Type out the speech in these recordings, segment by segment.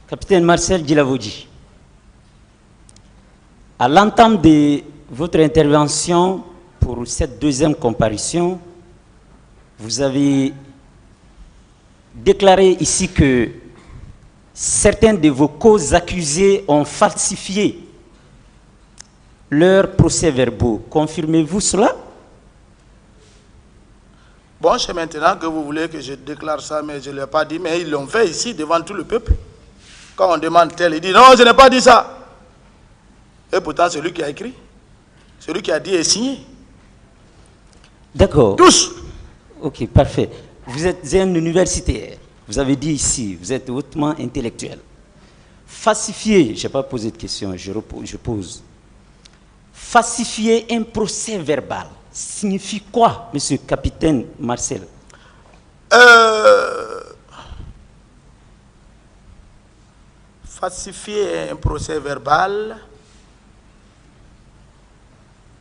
Capitaine Marcel Djilavodi, à l'entame de votre intervention pour cette deuxième comparution, vous avez déclaré ici que certains de vos co-accusés ont falsifié leurs procès-verbaux. Confirmez-vous cela? Bon, c'est maintenant que vous voulez que je déclare ça, mais je ne l'ai pas dit, mais ils l'ont fait ici devant tout le peuple. Quand on demande tel, il dit non, je n'ai pas dit ça. Et pourtant, celui qui a écrit, celui qui a dit est signé. D'accord. Tous. Ok, parfait. Vous êtes un universitaire. Vous avez dit ici, vous êtes hautement intellectuel. Falsifier, je n'ai pas posé de question, je pose. Falsifier un procès verbal signifie quoi, monsieur capitaine Marcel? Falsifier un procès verbal,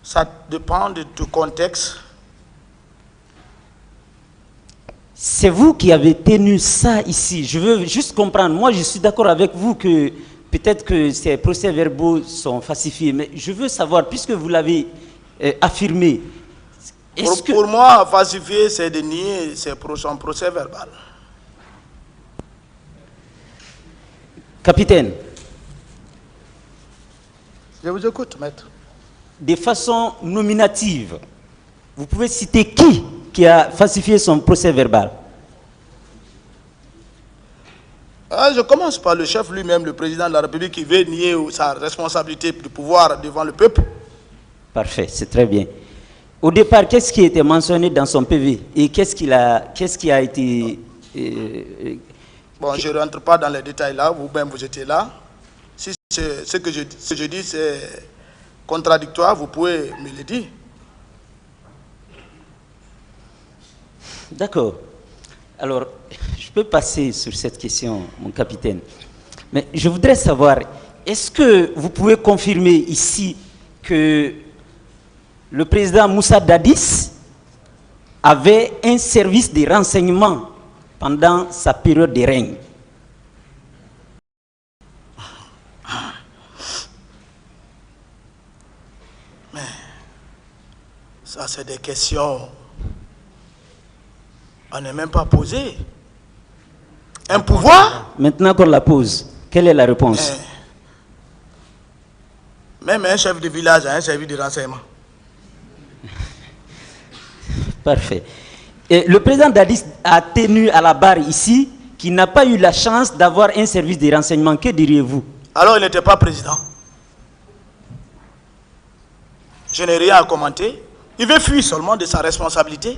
ça dépend du contexte. C'est vous qui avez tenu ça ici. Je veux juste comprendre. Moi, je suis d'accord avec vous que peut-être que ces procès-verbaux sont falsifiés, mais je veux savoir, puisque vous l'avez affirmé, pour moi, falsifier, c'est de nier son procès verbal. Capitaine. Je vous écoute, maître. De façon nominative, vous pouvez citer qui a falsifié son procès verbal? Je commence par le chef lui-même, le président de la République, qui veut nier sa responsabilité du pouvoir devant le peuple. Parfait, c'est très bien. Au départ, qu'est-ce qui était mentionné dans son PV et qu'est-ce qui a été... Bon, je ne rentre pas dans les détails là, vous-même vous étiez là. Si ce que je dis c'est contradictoire, vous pouvez me le dire. D'accord. Alors, je peux passer sur cette question, mon capitaine. Mais je voudrais savoir, est-ce que vous pouvez confirmer ici que le président Moussa Dadis avait un service de renseignement pendant sa période de règne? Mais ça, c'est des questions... On n'est même pas posé. Un pouvoir? Maintenant qu'on la pose, quelle est la réponse? Même un chef de village a un service de renseignement. Parfait. Et le président Dadis a tenu à la barre ici qui n'a pas eu la chance d'avoir un service de renseignement. Que diriez-vous? Alors il n'était pas président. Je n'ai rien à commenter. Il veut fuir seulement de sa responsabilité.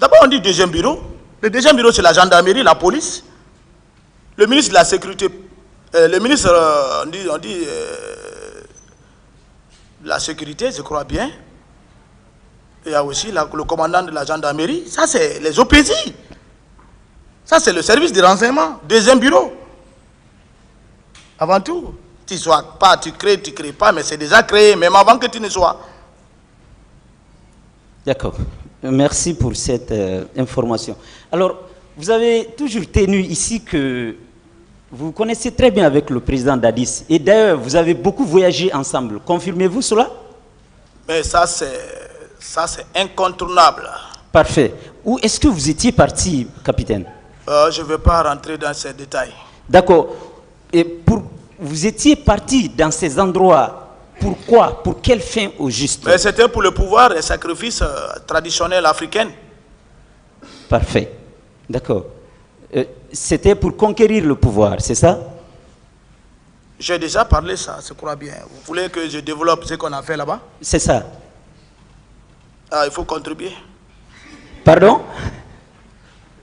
D'abord, on dit deuxième bureau. Le deuxième bureau, c'est la gendarmerie, la police. Le ministre de la Sécurité, le ministre, on dit de la Sécurité, je crois bien. Il y a aussi le commandant de la gendarmerie. Ça, c'est les OPJ. Ça, c'est le service de renseignement. Deuxième bureau. Avant tout, tu crées pas, mais c'est déjà créé, même avant que tu ne sois. D'accord. Merci pour cette information. Alors, vous avez toujours tenu ici que vous connaissez très bien avec le président Dadis. Et d'ailleurs, vous avez beaucoup voyagé ensemble. Confirmez-vous cela? Mais ça, c'est incontournable. Parfait. Où est-ce que vous étiez parti, capitaine? Je ne vais pas rentrer dans ces détails. D'accord. Et vous étiez parti dans ces endroits. Pourquoi? Pour quelle fin au juste? Mais c'était pour le pouvoir et sacrifices traditionnels africains. Parfait. D'accord. C'était pour conquérir le pouvoir, c'est ça? J'ai déjà parlé ça, je crois bien. Vous voulez que je développe ce qu'on a fait là-bas? C'est ça. Ah, il faut contribuer. Pardon?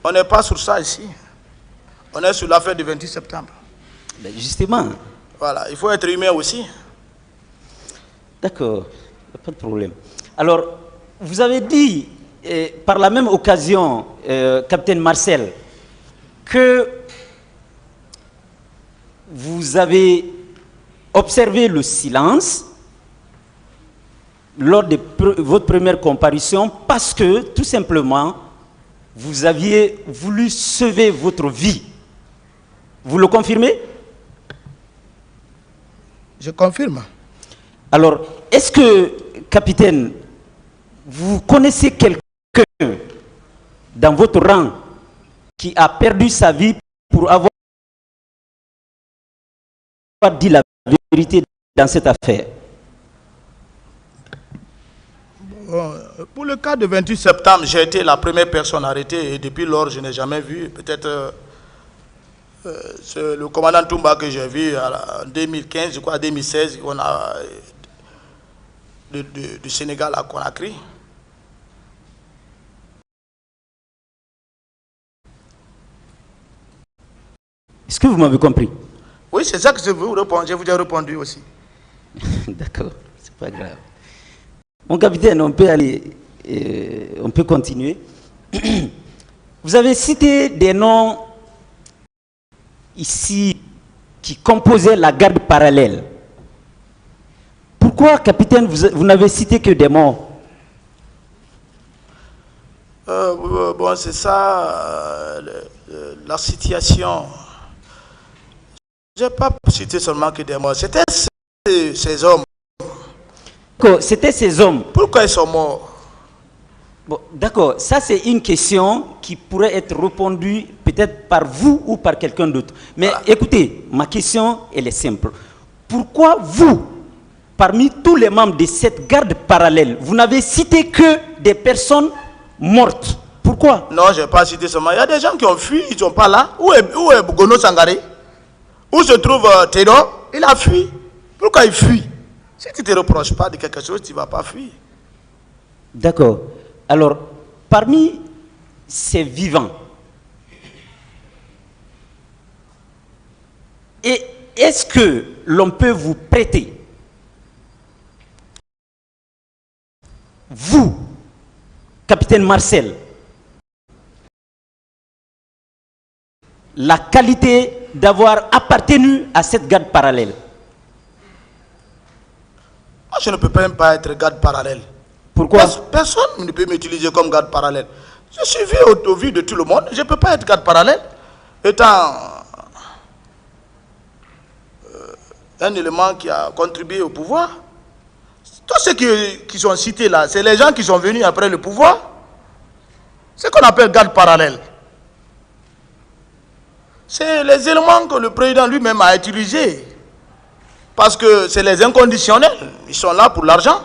On n'est pas sur ça ici. On est sur l'affaire du 28 septembre. Ben justement. Voilà, il faut être humain aussi. D'accord, pas de problème. Alors, vous avez dit, par la même occasion, capitaine Marcel, que vous avez observé le silence lors de votre première comparution parce que, tout simplement, vous aviez voulu sauver votre vie. Vous le confirmez? Je confirme. Alors, est-ce que, capitaine, vous connaissez quelqu'un dans votre rang qui a perdu sa vie pour avoir dit la vérité dans cette affaire? Bon, pour le cas de 28 septembre, j'ai été la première personne arrêtée et depuis lors, je n'ai jamais vu. Peut-être c'est le commandant Toumba que j'ai vu en 2015, je crois, en 2016, on a du Sénégal à Conakry. Est-ce que vous m'avez compris? Oui, c'est ça que je vous réponds. Je vous ai répondu aussi. D'accord, c'est pas grave. Mon capitaine, on peut aller, on peut continuer. Vous avez cité des noms ici qui composaient la garde parallèle. Pourquoi, capitaine, vous n'avez cité que des morts? Bon, c'est ça, la situation. Je n'ai pas cité seulement que des morts. C'était ces hommes. C'était ces hommes. Pourquoi ils sont morts? Bon, d'accord, ça c'est une question qui pourrait être répondue peut-être par vous ou par quelqu'un d'autre. Mais voilà. Écoutez, ma question elle est simple. Pourquoi vous, parmi tous les membres de cette garde parallèle, vous n'avez cité que des personnes mortes? Pourquoi? Non, je n'ai pas cité seulement. Il y a des gens qui ont fui, ils ne sont pas là. Où est Gono Sangaré? Où se trouve Théodore? Il a fui. Pourquoi il fuit? Si tu ne te reproches pas de quelque chose, tu ne vas pas fuir. D'accord. Alors, parmi ces vivants, est-ce que l'on peut vous prêter, vous, capitaine Marcel, la qualité d'avoir appartenu à cette garde parallèle? Moi, je ne peux même pas être garde parallèle. Pourquoi? Personne ne peut m'utiliser comme garde parallèle. Je suis vu au vu de tout le monde. Je ne peux pas être garde parallèle. Étant un élément qui a contribué au pouvoir. Tous ceux qui sont cités là, c'est les gens qui sont venus après le pouvoir. C'est ce qu'on appelle garde parallèle. C'est les éléments que le président lui-même a utilisés. Parce que c'est les inconditionnels. Ils sont là pour l'argent.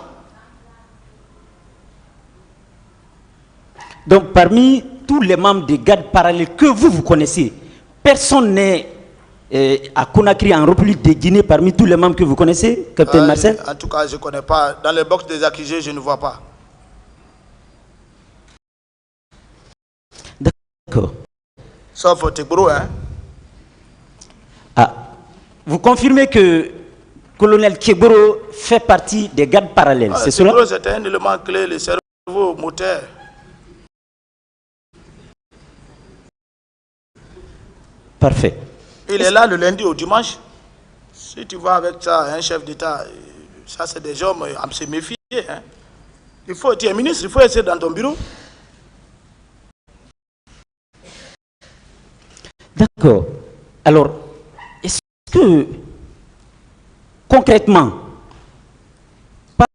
Donc, parmi tous les membres des gardes parallèles que vous connaissez, personne n'est à Conakry, en République de Guinée, parmi tous les membres que vous connaissez, capitaine Marcel? En tout cas, je ne connais pas. Dans les box des accusés, je ne vois pas. D'accord. Sauf Tegboro, hein. Ah, vous confirmez que colonel Tegboro fait partie des gardes parallèles, c'est cela? Tegboro, c'est un élément clé, le cerveau moteur. Parfait. Il est là le lundi au dimanche. Si tu vas avec ça, un chef d'État, ça c'est des hommes à se méfier. Hein. Tu es ministre, il faut essayer dans ton bureau. D'accord. Alors, est-ce que, concrètement, pas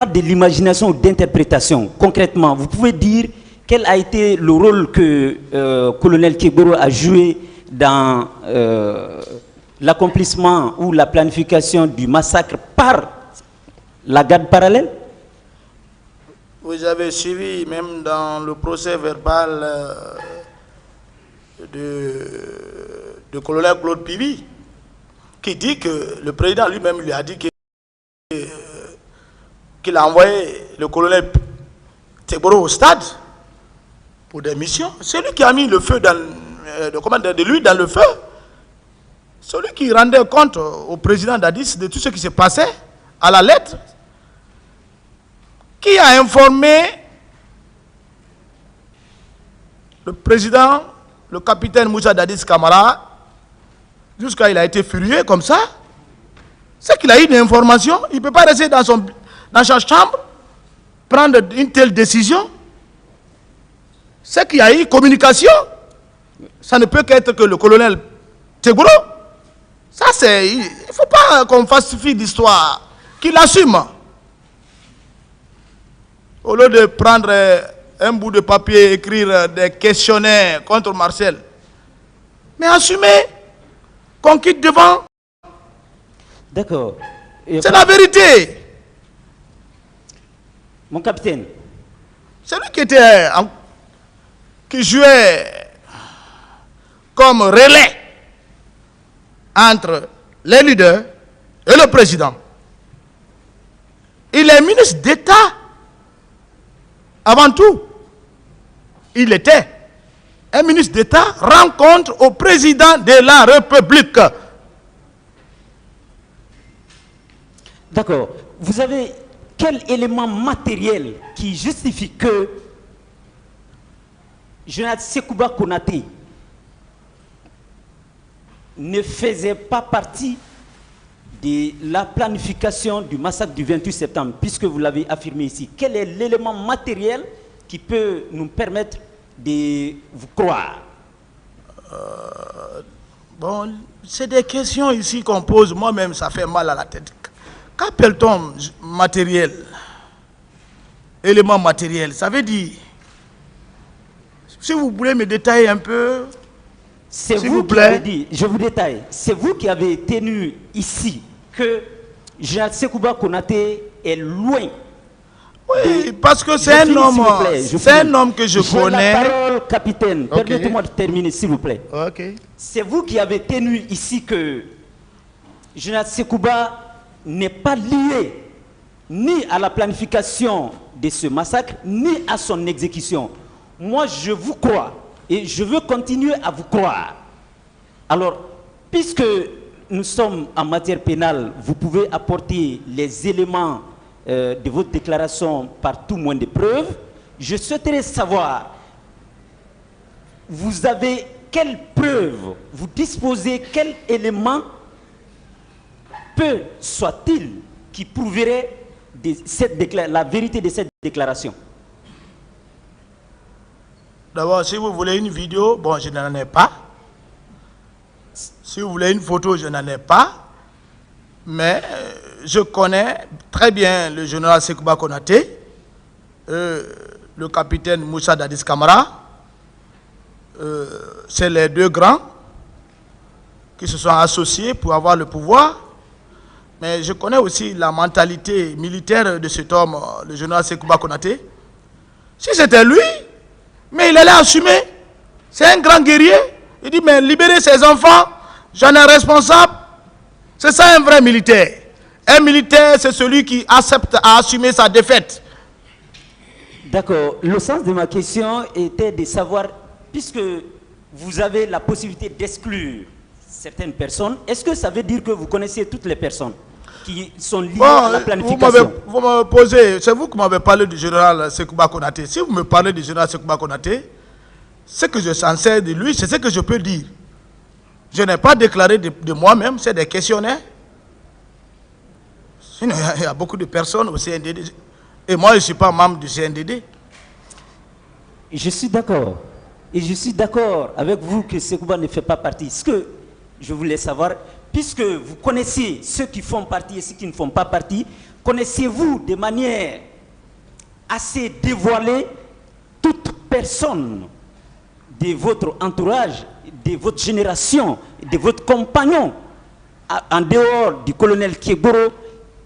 de l'imagination ou d'interprétation, concrètement, vous pouvez dire quel a été le rôle que colonel Tegboro a joué dans l'accomplissement ou la planification du massacre par la garde parallèle? Vous avez suivi même dans le procès verbal de colonel Claude Pivi, qui dit que le président lui-même lui a dit qu'il a envoyé le colonel Tegboro au stade pour des missions. C'est lui qui a mis le feu de lui dans le feu. Celui qui rendait compte au président Dadis de tout ce qui se passait à la lettre. Qui a informé le président, le capitaine Moussa Dadis Camara, jusqu'à il a été furieux comme ça. C'est qu'il a eu une information. Il ne peut pas rester dans sa chambre, prendre une telle décision. c'est qu'il y a eu communication. Ça ne peut qu'être que le colonel Tchegouro. Ça, c'est... Il ne faut pas qu'on falsifie l'histoire. Qu'il assume. Au lieu de prendre un bout de papier et écrire des questionnaires contre Marcel. Mais assumer qu'on quitte devant. D'accord. C'est la vérité. Mon capitaine. Celui qui jouait comme relais entre les leaders et le président. Il est ministre d'État. Avant tout, il était un ministre d'État rencontre au président de la République. D'accord. Vous avez quel élément matériel qui justifie que Général Sekouba Konaté ne faisait pas partie de la planification du massacre du 28 septembre, puisque vous l'avez affirmé ici? Quel est l'élément matériel qui peut nous permettre de vous croire? Bon, c'est des questions ici qu'on pose. Moi-même, ça fait mal à la tête. Qu'appelle-t-on matériel? Élément matériel, ça veut dire... Si vous voulez me détailler un peu... C'est vous qui avez dit, je vous détaille, c'est vous qui avez tenu ici que Général Sekouba Konaté est loin. Oui, parce que c'est un homme que je connais. La parole, capitaine. Okay. Permettez-moi de terminer, s'il vous plaît. Okay. C'est vous qui avez tenu ici que Général Sekouba n'est pas lié ni à la planification de ce massacre, ni à son exécution. Moi, je vous crois. Et je veux continuer à vous croire. Alors, puisque nous sommes en matière pénale, vous pouvez apporter les éléments de votre déclaration par tout moyen de preuve. Je souhaiterais savoir, vous avez quelle preuve, vous disposez quel élément, peu soit-il, qui prouverait la vérité de cette déclaration? D'abord, si vous voulez une vidéo, bon, je n'en ai pas. Si vous voulez une photo, je n'en ai pas. Mais je connais très bien le général Sekouba Konaté, le capitaine Moussa Dadis Camara. C'est les deux grands qui se sont associés pour avoir le pouvoir. Mais je connais aussi la mentalité militaire de cet homme, le général Sekouba Konaté. Si c'était lui, mais il allait assumer. C'est un grand guerrier. Il dit, mais libérer ses enfants, j'en ai responsable. C'est ça un vrai militaire. Un militaire, c'est celui qui accepte à assumer sa défaite. D'accord. Le sens de ma question était de savoir, puisque vous avez la possibilité d'exclure certaines personnes, est-ce que ça veut dire que vous connaissez toutes les personnes qui sont liées à la planification? Vous m'avez posé, c'est vous qui m'avez parlé du général Sekouba Konaté. Si vous me parlez du général Sekouba Konaté, ce que je sais de lui, c'est ce que je peux dire. Je n'ai pas déclaré de moi-même, c'est des questionnaires. Sinon, il y a beaucoup de personnes au CNDD. Et moi, je ne suis pas membre du CNDD. Je suis d'accord. Et je suis d'accord avec vous que Sekouba ne fait pas partie. Ce que je voulais savoir, puisque vous connaissez ceux qui font partie et ceux qui ne font pas partie, connaissez-vous de manière assez dévoilée toute personne de votre entourage, de votre génération, de votre compagnon, en dehors du colonel Tchegouro,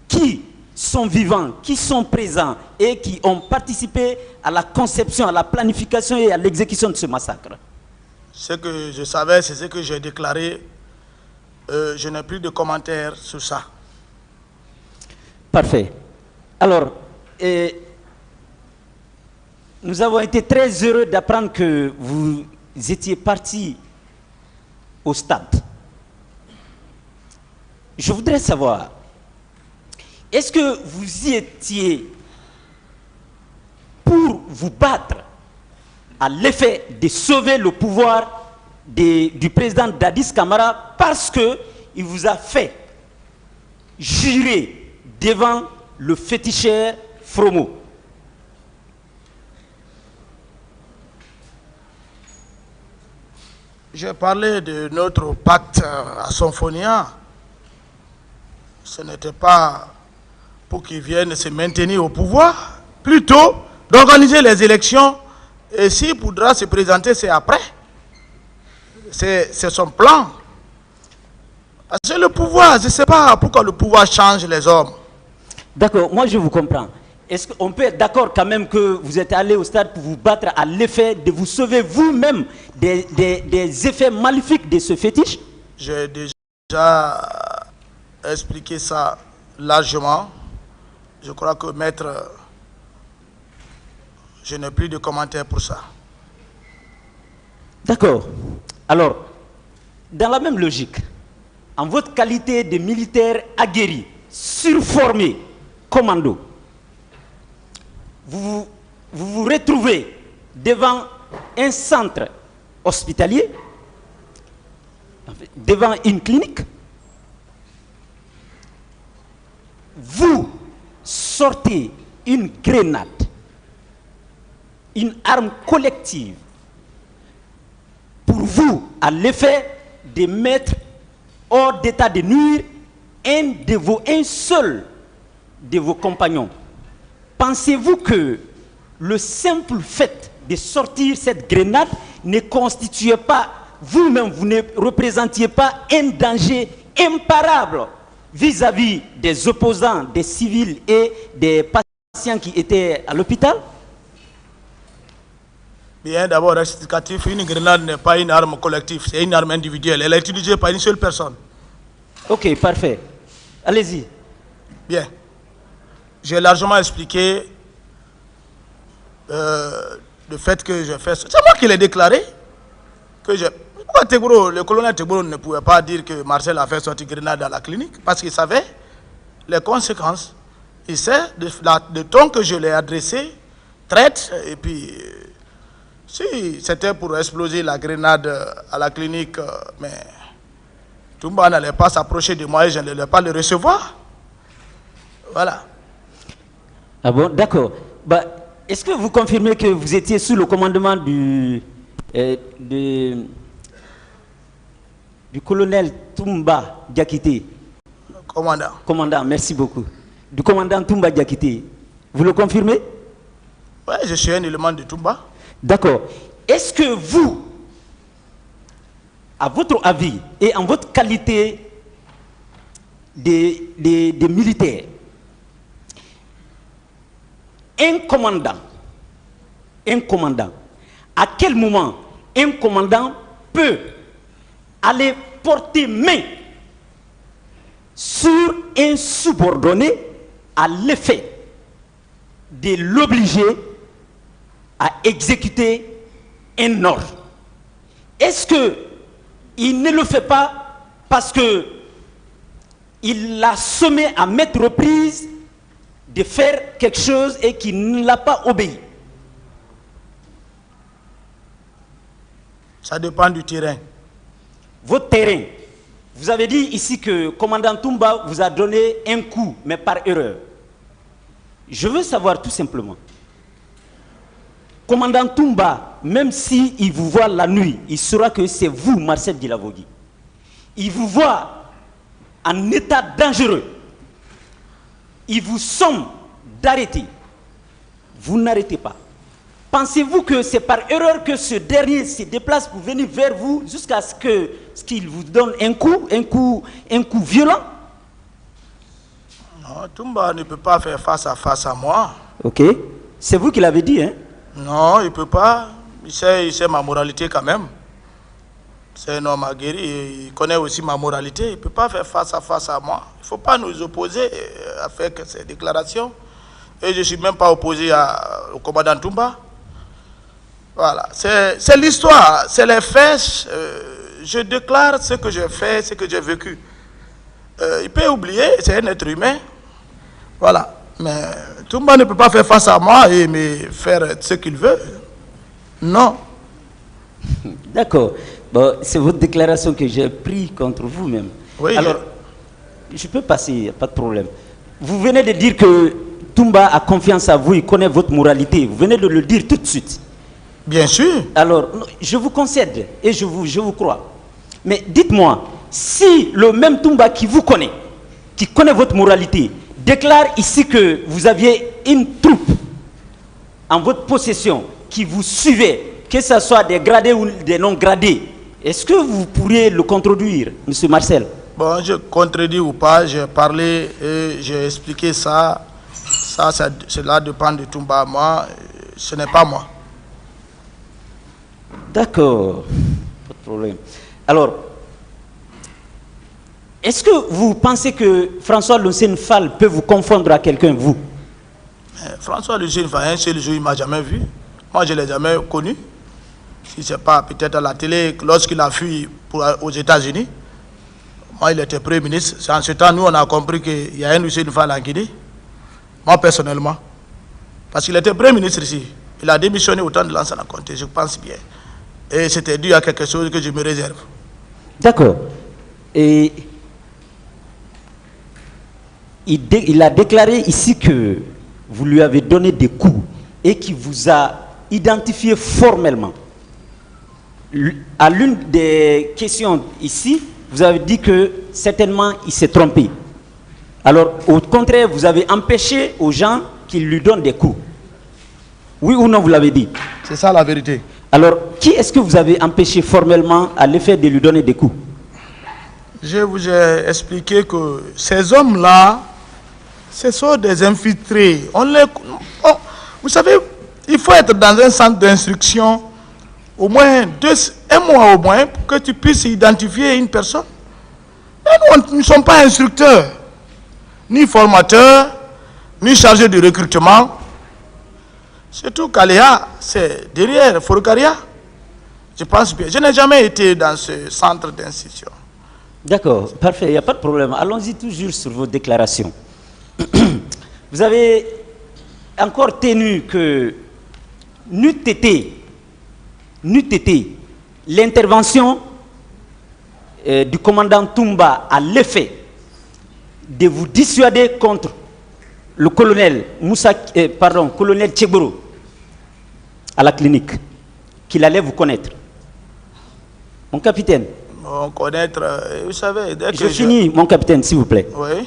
qui sont vivants, qui sont présents et qui ont participé à la conception, à la planification et à l'exécution de ce massacre? Ce que je savais, c'est ce que j'ai déclaré. Je n'ai plus de commentaires sur ça. Parfait. Alors, nous avons été très heureux d'apprendre que vous étiez parti au stade. Je voudrais savoir, est-ce que vous y étiez pour vous battre à l'effet de sauver le pouvoir du président Dadis Camara parce qu'il vous a fait jurer devant le féticheur Fromo? J'ai parlé de notre pacte à Symphonia. Ce n'était pas pour qu'ils viennent se maintenir au pouvoir, plutôt d'organiser les élections. Et s'il voudra se présenter, c'est après. C'est son plan. C'est le pouvoir. Je ne sais pas pourquoi le pouvoir change les hommes. D'accord, moi je vous comprends. Est-ce qu'on peut être d'accord quand même que vous êtes allé au stade pour vous battre à l'effet de vous sauver vous-même des effets maléfiques de ce fétiche? J'ai déjà expliqué ça largement. Je crois que maître, je n'ai plus de commentaires pour ça. D'accord. Alors, dans la même logique, en votre qualité de militaire aguerri, surformé, commando, vous vous retrouvez devant un centre hospitalier, devant une clinique, vous sortez une grenade, une arme collective, pour vous, à l'effet de mettre hors d'état de nuire un seul de vos compagnons. Pensez-vous que le simple fait de sortir cette grenade ne constituait pas, vous-même, vous ne représentiez pas un danger imparable vis-à-vis des opposants, des civils et des patients qui étaient à l'hôpital? Bien, d'abord, rectificatif, une grenade n'est pas une arme collective, c'est une arme individuelle. Elle est utilisée par une seule personne. Ok, parfait. Allez-y. Bien. J'ai largement expliqué le fait que j'ai fait... C'est moi qui l'ai déclaré. Pourquoi Tegboro, le colonel Tegboro ne pouvait pas dire que Marcel a fait sortir grenade à la clinique? Parce qu'il savait les conséquences. Il sait le ton que je l'ai adressé, traite, et puis... Si c'était pour exploser la grenade à la clinique, mais Toumba n'allait pas s'approcher de moi et je n'allais pas le recevoir. Voilà. Ah bon, d'accord. Bah, est-ce que vous confirmez que vous étiez sous le commandement du colonel Toumba Diakité? Commandant. Commandant, merci beaucoup. Du commandant Toumba Diakité. Vous le confirmez? Oui, je suis un élément de Toumba. D'accord. Est-ce que vous, à votre avis et en votre qualité de militaire, un commandant, à quel moment un commandant peut aller porter main sur un subordonné à l'effet de l'obliger à exécuter un ordre? Est-ce qu'il ne le fait pas parce qu'il l'a sommé à maintes reprises de faire quelque chose et qu'il ne l'a pas obéi? Ça dépend du terrain. Votre terrain, vous avez dit ici que commandant Toumba vous a donné un coup, mais par erreur. Je veux savoir tout simplement, commandant Toumba, même s'il vous voit la nuit, il saura que c'est vous, Marcel Dilavogui. Il vous voit en état dangereux. Il vous somme d'arrêter. Vous n'arrêtez pas. Pensez-vous que c'est par erreur que ce dernier se déplace pour venir vers vous jusqu'à ce qu'il vous donne un coup violent? Non, Toumba ne peut pas faire face à moi. Ok. C'est vous qui l'avez dit, hein? Non, il ne peut pas. Il sait ma moralité quand même. C'est un homme aguerri, il connaît aussi ma moralité. Il ne peut pas faire face à moi. Il ne faut pas nous opposer à faire ces déclarations. Et je ne suis même pas opposé au commandant Toumba. Voilà, c'est l'histoire, c'est les faits. Je déclare ce que j'ai fait, ce que j'ai vécu. Il peut oublier, c'est un être humain. Voilà. Mais Toumba ne peut pas faire face à moi et me faire ce qu'il veut. Non. D'accord. Bon, c'est votre déclaration que j'ai prise contre vous-même. Oui. Alors, je peux passer, pas de problème. Vous venez de dire que Toumba a confiance à vous, il connaît votre moralité. Vous venez de le dire tout de suite. Bien sûr. Alors, je vous concède et je vous crois. Mais dites-moi, si le même Toumba qui vous connaît, qui connaît votre moralité, déclare ici que vous aviez une troupe en votre possession qui vous suivait, que ce soit des gradés ou des non gradés, est-ce que vous pourriez le contredire, M. Marcel? Bon, je contredis ou pas, j'ai parlé et j'ai expliqué ça. Cela dépend de Toumba. Moi, ce n'est pas moi. D'accord, pas de problème. Alors, est-ce que vous pensez que François Lucien Fall peut vous confondre à quelqu'un, vous? François Lucien Fall, un seul jour, il ne m'a jamais vu. Moi, je ne l'ai jamais connu. Si ce n'est pas peut-être à la télé, lorsqu'il a fui aux États-Unis, moi, il était Premier ministre. C'est en ce temps, nous, on a compris qu'il y a un Lucien Fall en Guinée. Moi, personnellement. Parce qu'il était Premier ministre ici. Il a démissionné au temps de l'ancien comté, je pense bien. Et c'était dû à quelque chose que je me réserve. D'accord. Et il a déclaré ici que vous lui avez donné des coups et qu'il vous a identifié formellement. À l'une des questions ici, vous avez dit que certainement il s'est trompé. Alors, au contraire, vous avez empêché aux gens qu'ils lui donnent des coups. Oui ou non, vous l'avez dit? C'est ça la vérité. Alors, qui est-ce que vous avez empêché formellement à l'effet de lui donner des coups? Je vous ai expliqué que ces hommes-là, ce sont des infiltrés. Vous savez, il faut être dans un centre d'instruction au moins un mois au moins pour que tu puisses identifier une personne. Et nous ne sommes pas instructeurs, ni formateurs, ni chargés de recrutement. Surtout qu'Aléa, c'est derrière Forcaria. Je pense bien. Je n'ai jamais été dans ce centre d'instruction. D'accord, parfait, il n'y a pas de problème. Allons-y toujours sur vos déclarations. Vous avez encore tenu que n'eût été l'intervention du commandant Toumba à l'effet de vous dissuader contre le colonel colonel Tcheboro à la clinique, qu'il allait vous connaître. Mon capitaine. Bon, connaître, vous savez, dès que je finis, mon capitaine, s'il vous plaît. Oui.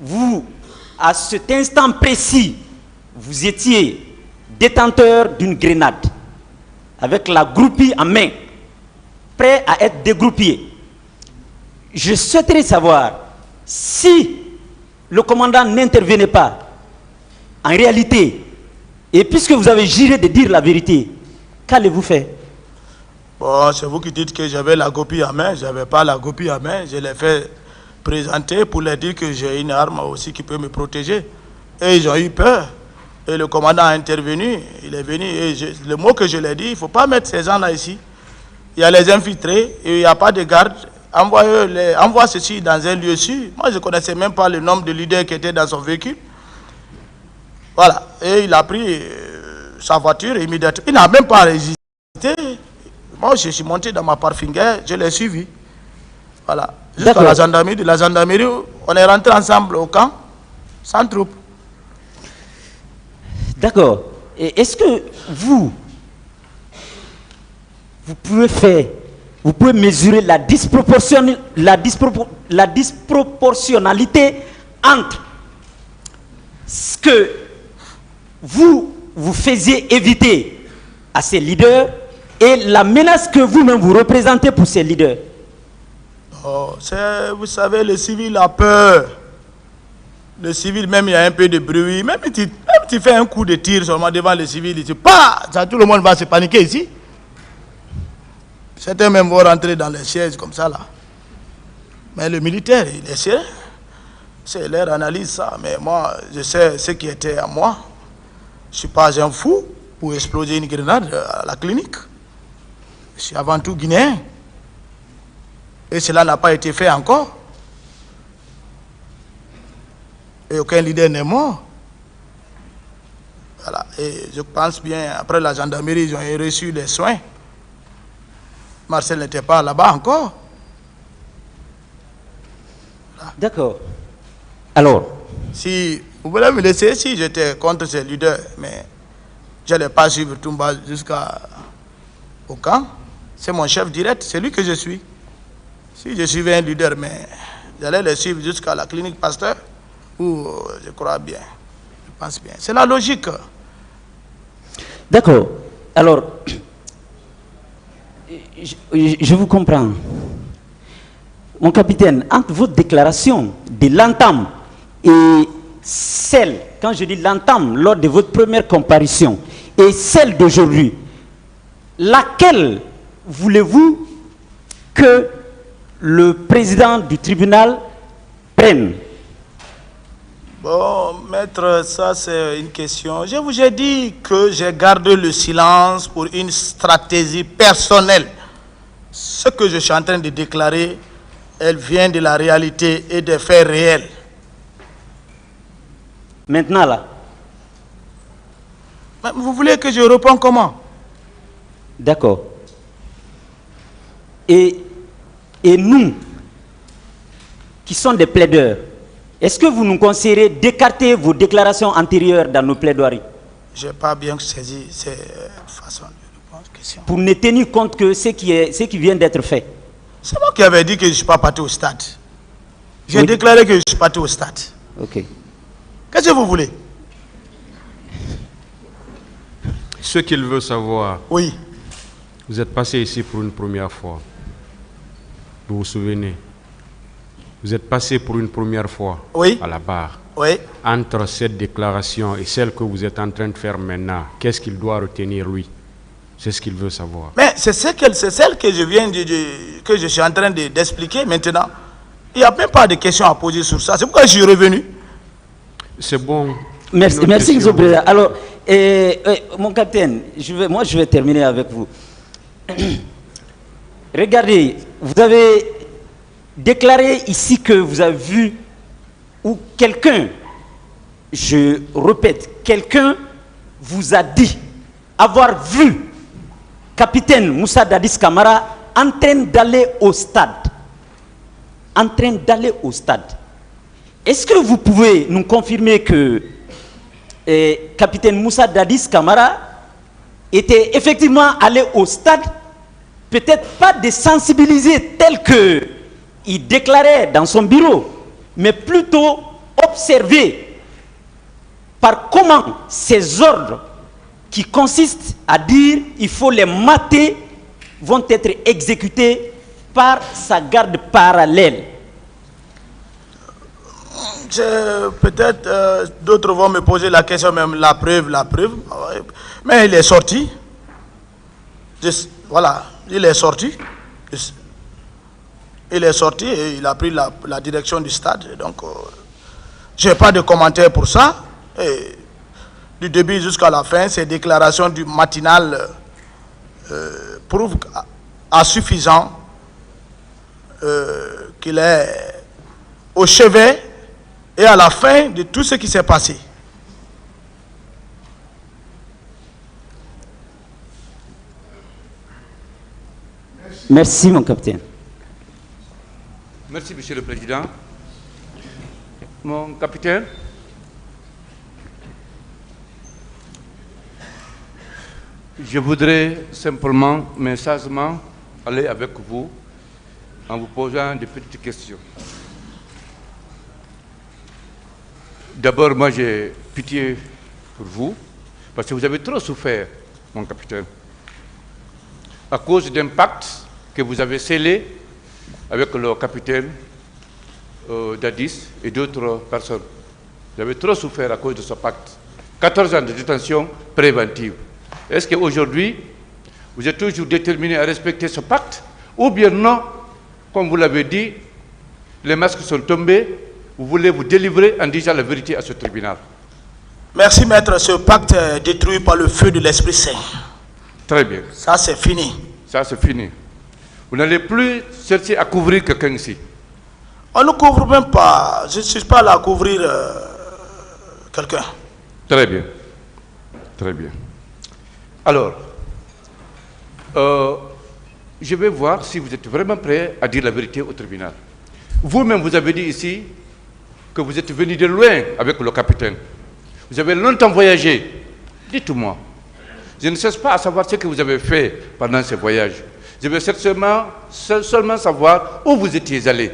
Vous, à cet instant précis, vous étiez détenteur d'une grenade, avec la groupie en main, prêt à être dégroupé. Je souhaiterais savoir si le commandant n'intervenait pas, en réalité, et puisque vous avez juré de dire la vérité, qu'allez-vous faire? Bon, c'est vous qui dites que j'avais la copie en main. Je n'avais pas la copie en main. Je l'ai fait présenter pour leur dire que j'ai une arme aussi qui peut me protéger. Et ils ont eu peur. Et le commandant a intervenu. Il est venu. Et le mot que je lui ai dit, il ne faut pas mettre ces gens-là ici. Il y a les infiltrés et il n'y a pas de garde. Envoie ceci dans un lieu sûr. Moi, je ne connaissais même pas le nombre de leaders qui étaient dans son véhicule. Voilà. Et il a pris sa voiture immédiatement. Il n'a même pas résisté. Moi, je suis monté dans ma parfinguère, je l'ai suivi. Voilà. Jusqu'à la gendarmerie. De la gendarmerie, on est rentré ensemble au camp, sans troupe. D'accord. Et est-ce que vous pouvez mesurer la disproportionnalité entre ce que vous faisiez éviter à ces leaders et la menace que vous-même vous représentez pour ces leaders? Oh, vous savez, le civil a peur. Le civil, même il y a un peu de bruit. Même tu fais un coup de tir seulement devant le civil, il dit pas, tout le monde va se paniquer ici. Certains même vont rentrer dans les sièges comme ça là. Mais le militaire, il est sérieux. C'est leur analyse ça. Mais moi, je sais ce qui était à moi. Je ne suis pas un fou pour exploser une grenade à la clinique. Je suis avant tout guinéen. Et cela n'a pas été fait encore. Et aucun leader n'est mort. Voilà. Et je pense bien, après la gendarmerie, ils ont reçu des soins. Marcel n'était pas là-bas encore. Voilà. D'accord. Alors, si vous voulez me laisser, si j'étais contre ces leaders, mais Je n'allais pas suivre Toumba jusqu'au camp. C'est mon chef direct, c'est lui que je suis. Si je suivais un leader, mais j'allais le suivre jusqu'à la clinique Pasteur, où je crois bien, je pense bien. C'est la logique. D'accord. Alors, je vous comprends. Mon capitaine, entre votre déclaration de l'entame et celle, quand je dis l'entame, lors de votre première comparution, et celle d'aujourd'hui, laquelle voulez-vous que le président du tribunal prenne? Bon, maître, ça c'est une question. Je vous ai dit que j'ai gardé le silence pour une stratégie personnelle. Ce que je suis en train de déclarer, elle vient de la réalité et des faits réels. Maintenant là. Mais vous voulez que je réponde comment? D'accord. Et nous, qui sommes des plaideurs, est-ce que vous nous conseillerez d'écarter vos déclarations antérieures dans nos plaidoiries? Je n'ai pas bien saisi ces façons de répondre. Pour ne tenir compte que ce qui vient d'être fait. C'est moi qui avais dit que je ne suis pas parti au stade. J'ai déclaré que je suis parti au stade. Ok. Qu'est-ce que vous voulez? Ce qu'il veut savoir. Oui. Vous êtes passé ici pour une première fois. Vous vous souvenez? Vous êtes passé pour une première fois à la barre. Oui. Entre cette déclaration et celle que vous êtes en train de faire maintenant, qu'est-ce qu'il doit retenir, lui? C'est ce qu'il veut savoir. Mais c'est celle que je viens que je suis en train d'expliquer maintenant. Il n'y a même pas de questions à poser sur ça. C'est pourquoi je suis revenu. C'est bon. Merci, M. le Président. Alors, mon capitaine, je vais terminer avec vous. Regardez, vous avez déclaré ici que vous avez vu ou quelqu'un, je répète, quelqu'un vous a dit avoir vu capitaine Moussa Dadis Camara en train d'aller au stade. En train d'aller au stade. Est-ce que vous pouvez nous confirmer que capitaine Moussa Dadis Camara était effectivement allé au stade, peut-être pas désensibilisé tel que il déclarait dans son bureau, mais plutôt observé par comment ces ordres qui consistent à dire il faut les mater vont être exécutés par sa garde parallèle. Peut-être d'autres vont me poser la question, même la preuve. Mais il est sorti. Voilà, il est sorti. Il est sorti et il a pris la direction du stade. Donc, je n'ai pas de commentaire pour ça. Et du début jusqu'à la fin, ces déclarations du matinal prouvent à suffisant qu'il est au chevet et à la fin de tout ce qui s'est passé. Merci, mon capitaine. Merci, Monsieur le Président. Mon capitaine, je voudrais simplement, mais sagement, aller avec vous en vous posant des petites questions. D'abord, moi, j'ai pitié pour vous, parce que vous avez trop souffert, mon capitaine, à cause d'un pacte que vous avez scellé avec le capitaine Dadis et d'autres personnes. Vous avez trop souffert à cause de ce pacte. 14 ans de détention préventive. Est-ce qu'aujourd'hui, vous êtes toujours déterminé à respecter ce pacte? Ou bien non, comme vous l'avez dit, les masques sont tombés, vous voulez vous délivrer en disant la vérité à ce tribunal? Merci, maître. Ce pacte est détruit par le feu de l'Esprit Saint. Très bien. Ça, c'est fini. Ça, c'est fini. Vous n'allez plus chercher à couvrir quelqu'un ici. On ne couvre même pas. Je ne suis pas là à couvrir quelqu'un. Très bien. Très bien. Alors, je vais voir si vous êtes vraiment prêt à dire la vérité au tribunal. Vous-même, vous avez dit ici que vous êtes venu de loin avec le capitaine. Vous avez longtemps voyagé. Dites-moi, Je ne cherche pas à savoir ce que vous avez fait pendant ces voyages. Je veux seulement savoir où vous étiez allé.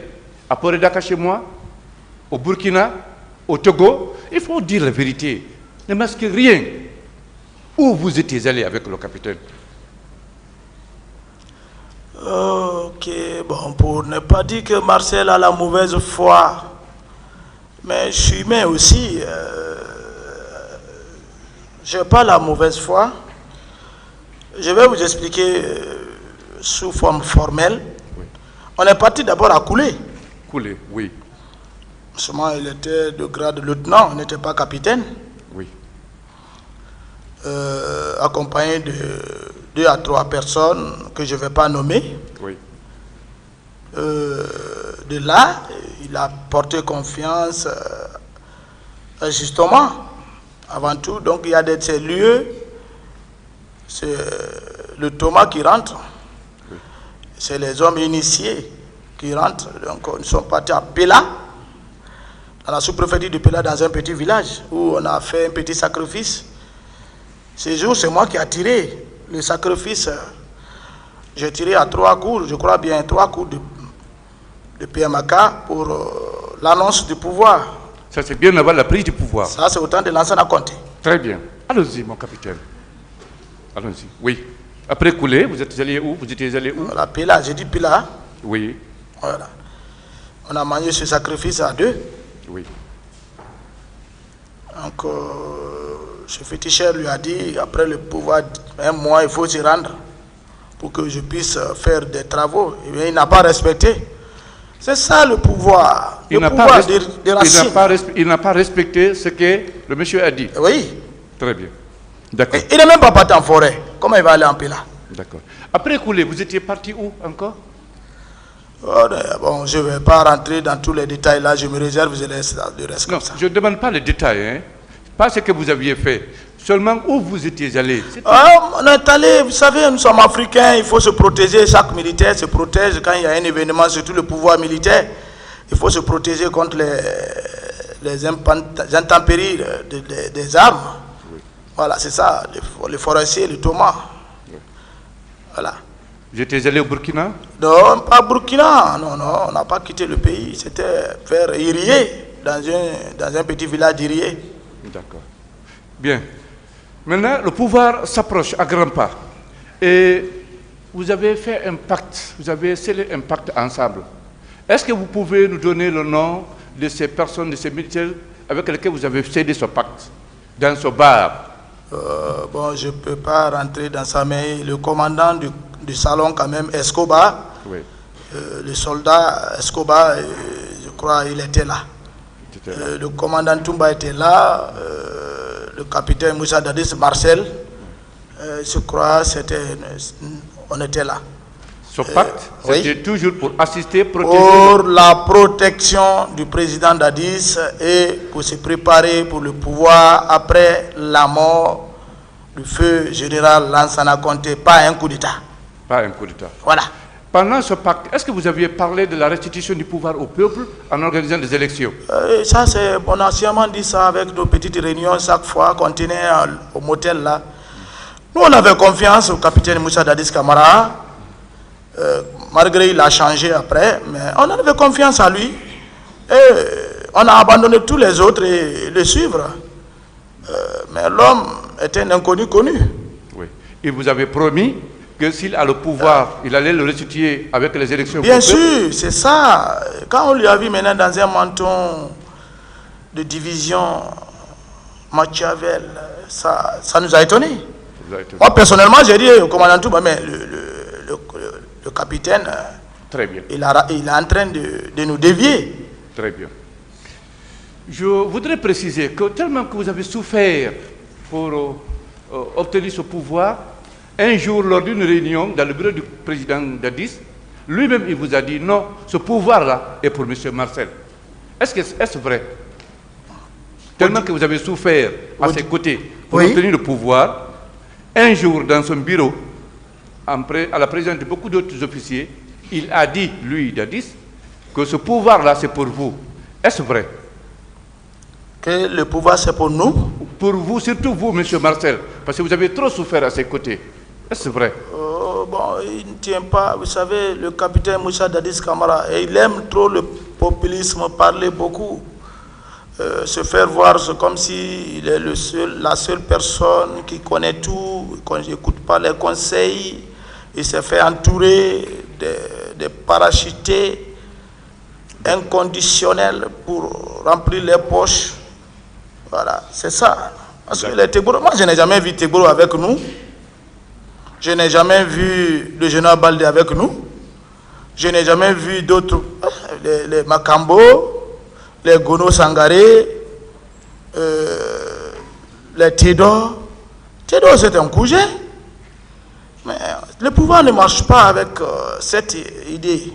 À Port-Dakar chez moi, au Burkina, au Togo. Il faut dire la vérité. Ne masquez rien. Où vous étiez allé avec le capitaine? Ok, bon, pour ne pas dire que Marcel a la mauvaise foi, mais je suis humain aussi. Je n'ai pas la mauvaise foi. Je vais vous expliquer sous forme formelle. Oui. On est parti d'abord à Koulé. Koulé, oui. Seulement, il était de grade lieutenant, il n'était pas capitaine. Oui. Accompagné de 2 à 3 personnes que je ne vais pas nommer. Oui. De là, il a porté confiance justement, avant tout. Donc, il y a de ces lieux, c'est le Thomas qui rentre. Oui. C'est les hommes initiés qui rentrent. Donc, nous sommes partis à Pela, dans la sous-préfecture de Pela, dans un petit village, où on a fait un petit sacrifice. Ce jour, c'est moi qui ai tiré le sacrifice. J'ai tiré à 3 coups, je crois bien 3 coups de PMK pour l'annonce du pouvoir. Ça, c'est bien avant la prise du pouvoir. Ça, c'est autant de Lansana Conté. Très bien. Allons-y, mon capitaine. Allons-y. Oui. Après Koulé, vous êtes allé où? Vous étiez allé où? La Pela, j'ai dit Pela. Oui. Voilà. On a mangé ce sacrifice à 2. Oui. Donc, ce féticheur lui a dit, après le pouvoir, 1 mois, il faut s'y rendre pour que je puisse faire des travaux. Et bien, il n'a pas respecté. C'est ça le pouvoir. Il n'a pas respecté ce que le monsieur a dit. Oui. Très bien. D'accord. Il n'est même pas parti en forêt. Comment il va aller en Pela? D'accord. Après Koulé, vous étiez parti où encore? Bon, je ne vais pas rentrer dans tous les détails là, je me réserve, je laisse le reste. Non, je ne demande pas les détails, hein. Pas ce que vous aviez fait, seulement où vous étiez allé. On est allé, vous savez, nous sommes africains, il faut se protéger, chaque militaire se protège quand il y a un événement, surtout le pouvoir militaire, il faut se protéger contre les intempéries des armes. Oui. Voilà, c'est ça, les forestiers, le Thomas. Oui. Voilà. Vous étiez allé au Burkina? Non, pas Burkina, non, on n'a pas quitté le pays, c'était vers Irié, dans un petit village d'Irié. D'accord. Bien. Maintenant, le pouvoir s'approche à grands pas. Et vous avez fait un pacte, vous avez scellé un pacte ensemble. Est-ce que vous pouvez nous donner le nom de ces personnes, de ces militaires avec lesquels vous avez scellé ce pacte dans ce bar? Bon, je ne peux pas rentrer dans ça, mais le commandant du salon, quand même, Escobar, oui. Le soldat Escobar, je crois, il était là. Le commandant Toumba était là, le capitaine Moussa Dadis Marcel, je crois, on était là. Ce pacte, c'était oui. Toujours pour assister, protéger. Pour la protection du président Dadis et pour se préparer pour le pouvoir après la mort du feu général Lansana Conté, pas un coup d'État. Pas un coup d'État. Voilà. Pendant ce pacte, est-ce que vous aviez parlé de la restitution du pouvoir au peuple en organisant des élections? Ça, on a sûrement dit ça avec nos petites réunions chaque fois qu'on tenait au motel là. Nous, on avait confiance au capitaine Moussa Dadis Camara. Malgré il a changé après, mais on avait confiance en lui. Et on a abandonné tous les autres et le suivre. Mais l'homme était un inconnu connu. Oui. Et vous avez promis que s'il a le pouvoir, il allait le restituer avec les élections. Bien sûr, c'est ça. Quand on lui a vu maintenant dans un menton de division Machiavel, ça nous a étonnés. Moi, personnellement, j'ai dit au commandant Touba, mais le capitaine, très bien. Il est en train de nous dévier. Très bien. Je voudrais préciser que tellement que vous avez souffert pour obtenir ce pouvoir, un jour, lors d'une réunion dans le bureau du président Dadis, lui-même, il vous a dit non, ce pouvoir-là est pour M. Marcel. Est-ce vrai? Tellement que vous avez souffert à ses côtés pour obtenir le pouvoir, un jour, dans son bureau, à la présence de beaucoup d'autres officiers, il a dit, lui, Dadis, que ce pouvoir-là, c'est pour vous. Est-ce vrai? Que le pouvoir c'est pour nous? Pour vous, surtout vous, M. Marcel, parce que vous avez trop souffert à ses côtés. Est-ce vrai? Bon, il ne tient pas. Vous savez, le capitaine Moussa Dadis Camara, il aime trop le populisme, parler beaucoup. Se faire voir comme s'il est la seule personne qui connaît tout, qu'on n'écoute pas les conseils. Il s'est fait entourer de parachutés inconditionnels pour remplir les poches. Voilà, c'est ça. Parce que les Tegboro, moi je n'ai jamais vu Tegboro avec nous. Je n'ai jamais vu le général Baldé avec nous. Je n'ai jamais vu d'autres, les Makambo, les Gono Sangaré, les Tédor. Tédor c'est un cousin. Mais le pouvoir ne marche pas avec cette idée.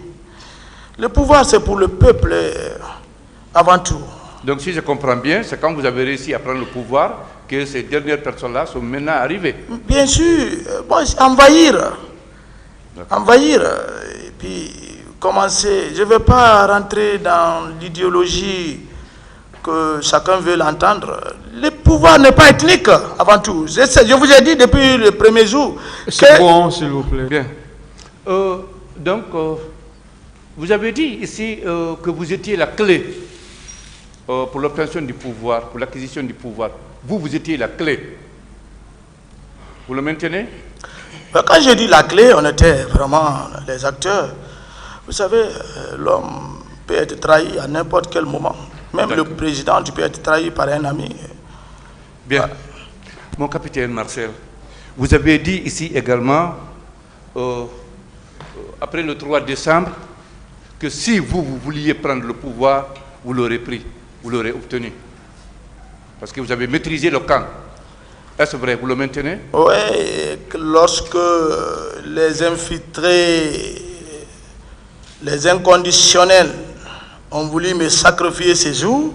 Le pouvoir c'est pour le peuple avant tout. Donc si je comprends bien, c'est quand vous avez réussi à prendre le pouvoir que ces dernières personnes-là sont maintenant arrivées. Bien sûr, bon, envahir, et puis commencer. Je ne vais pas rentrer dans l'idéologie que chacun veut l'entendre. Le pouvoir n'est pas ethnique avant tout. Je vous ai dit depuis le premier jour. C'est bon, s'il vous plaît. Bien. Donc, vous avez dit ici que vous étiez la clé pour l'obtention du pouvoir, pour l'acquisition du pouvoir. Vous étiez la clé. Vous le maintenez? Quand je dis la clé, on était vraiment les acteurs. Vous savez, l'homme peut être trahi à n'importe quel moment. Même le président, tu peux être trahi par un ami. Bien. Voilà. Mon capitaine Marcel, vous avez dit ici également, après le 3 décembre, que si vous vouliez prendre le pouvoir, vous l'aurez pris, vous l'aurez obtenu. Parce que vous avez maîtrisé le camp. Est-ce vrai? Vous le maintenez? Oui, lorsque les infiltrés, les inconditionnels ont voulu me sacrifier ces jours,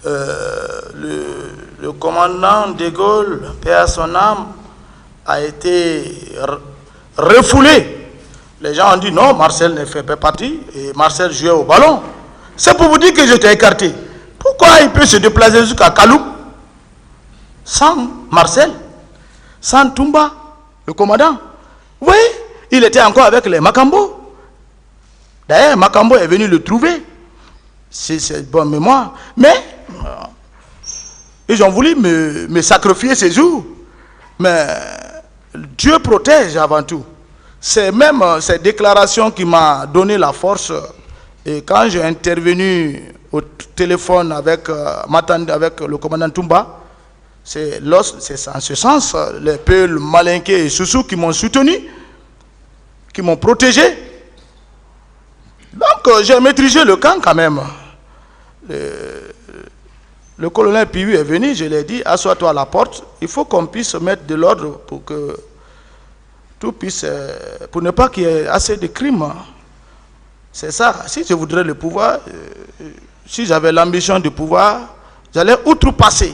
le commandant de Gaulle, paix à son âme, a été refoulé. Les gens ont dit non, Marcel ne fait pas partie, et Marcel jouait au ballon. C'est pour vous dire que j'étais écarté. Pourquoi il peut se déplacer jusqu'à Kaloum sans Marcel, sans Toumba, le commandant? Oui, il était encore avec les Makambo. D'ailleurs, Makambo est venu le trouver. C'est bonne mémoire. Mais ils ont voulu me sacrifier ces jours. Mais Dieu protège avant tout. C'est même cette déclaration qui m'a donné la force. Et quand j'ai intervenu au téléphone avec le commandant Toumba, c'est en ce sens, les Peuls, Malinké et Soussou qui m'ont soutenu, qui m'ont protégé. Donc j'ai maîtrisé le camp quand même. Le colonel Pihu est venu, je lui ai dit, assois-toi à la porte, il faut qu'on puisse mettre de l'ordre pour que tout puisse, pour ne pas qu'il y ait assez de crimes. C'est ça. Si je voudrais le pouvoir, si j'avais l'ambition du pouvoir, j'allais outrepasser.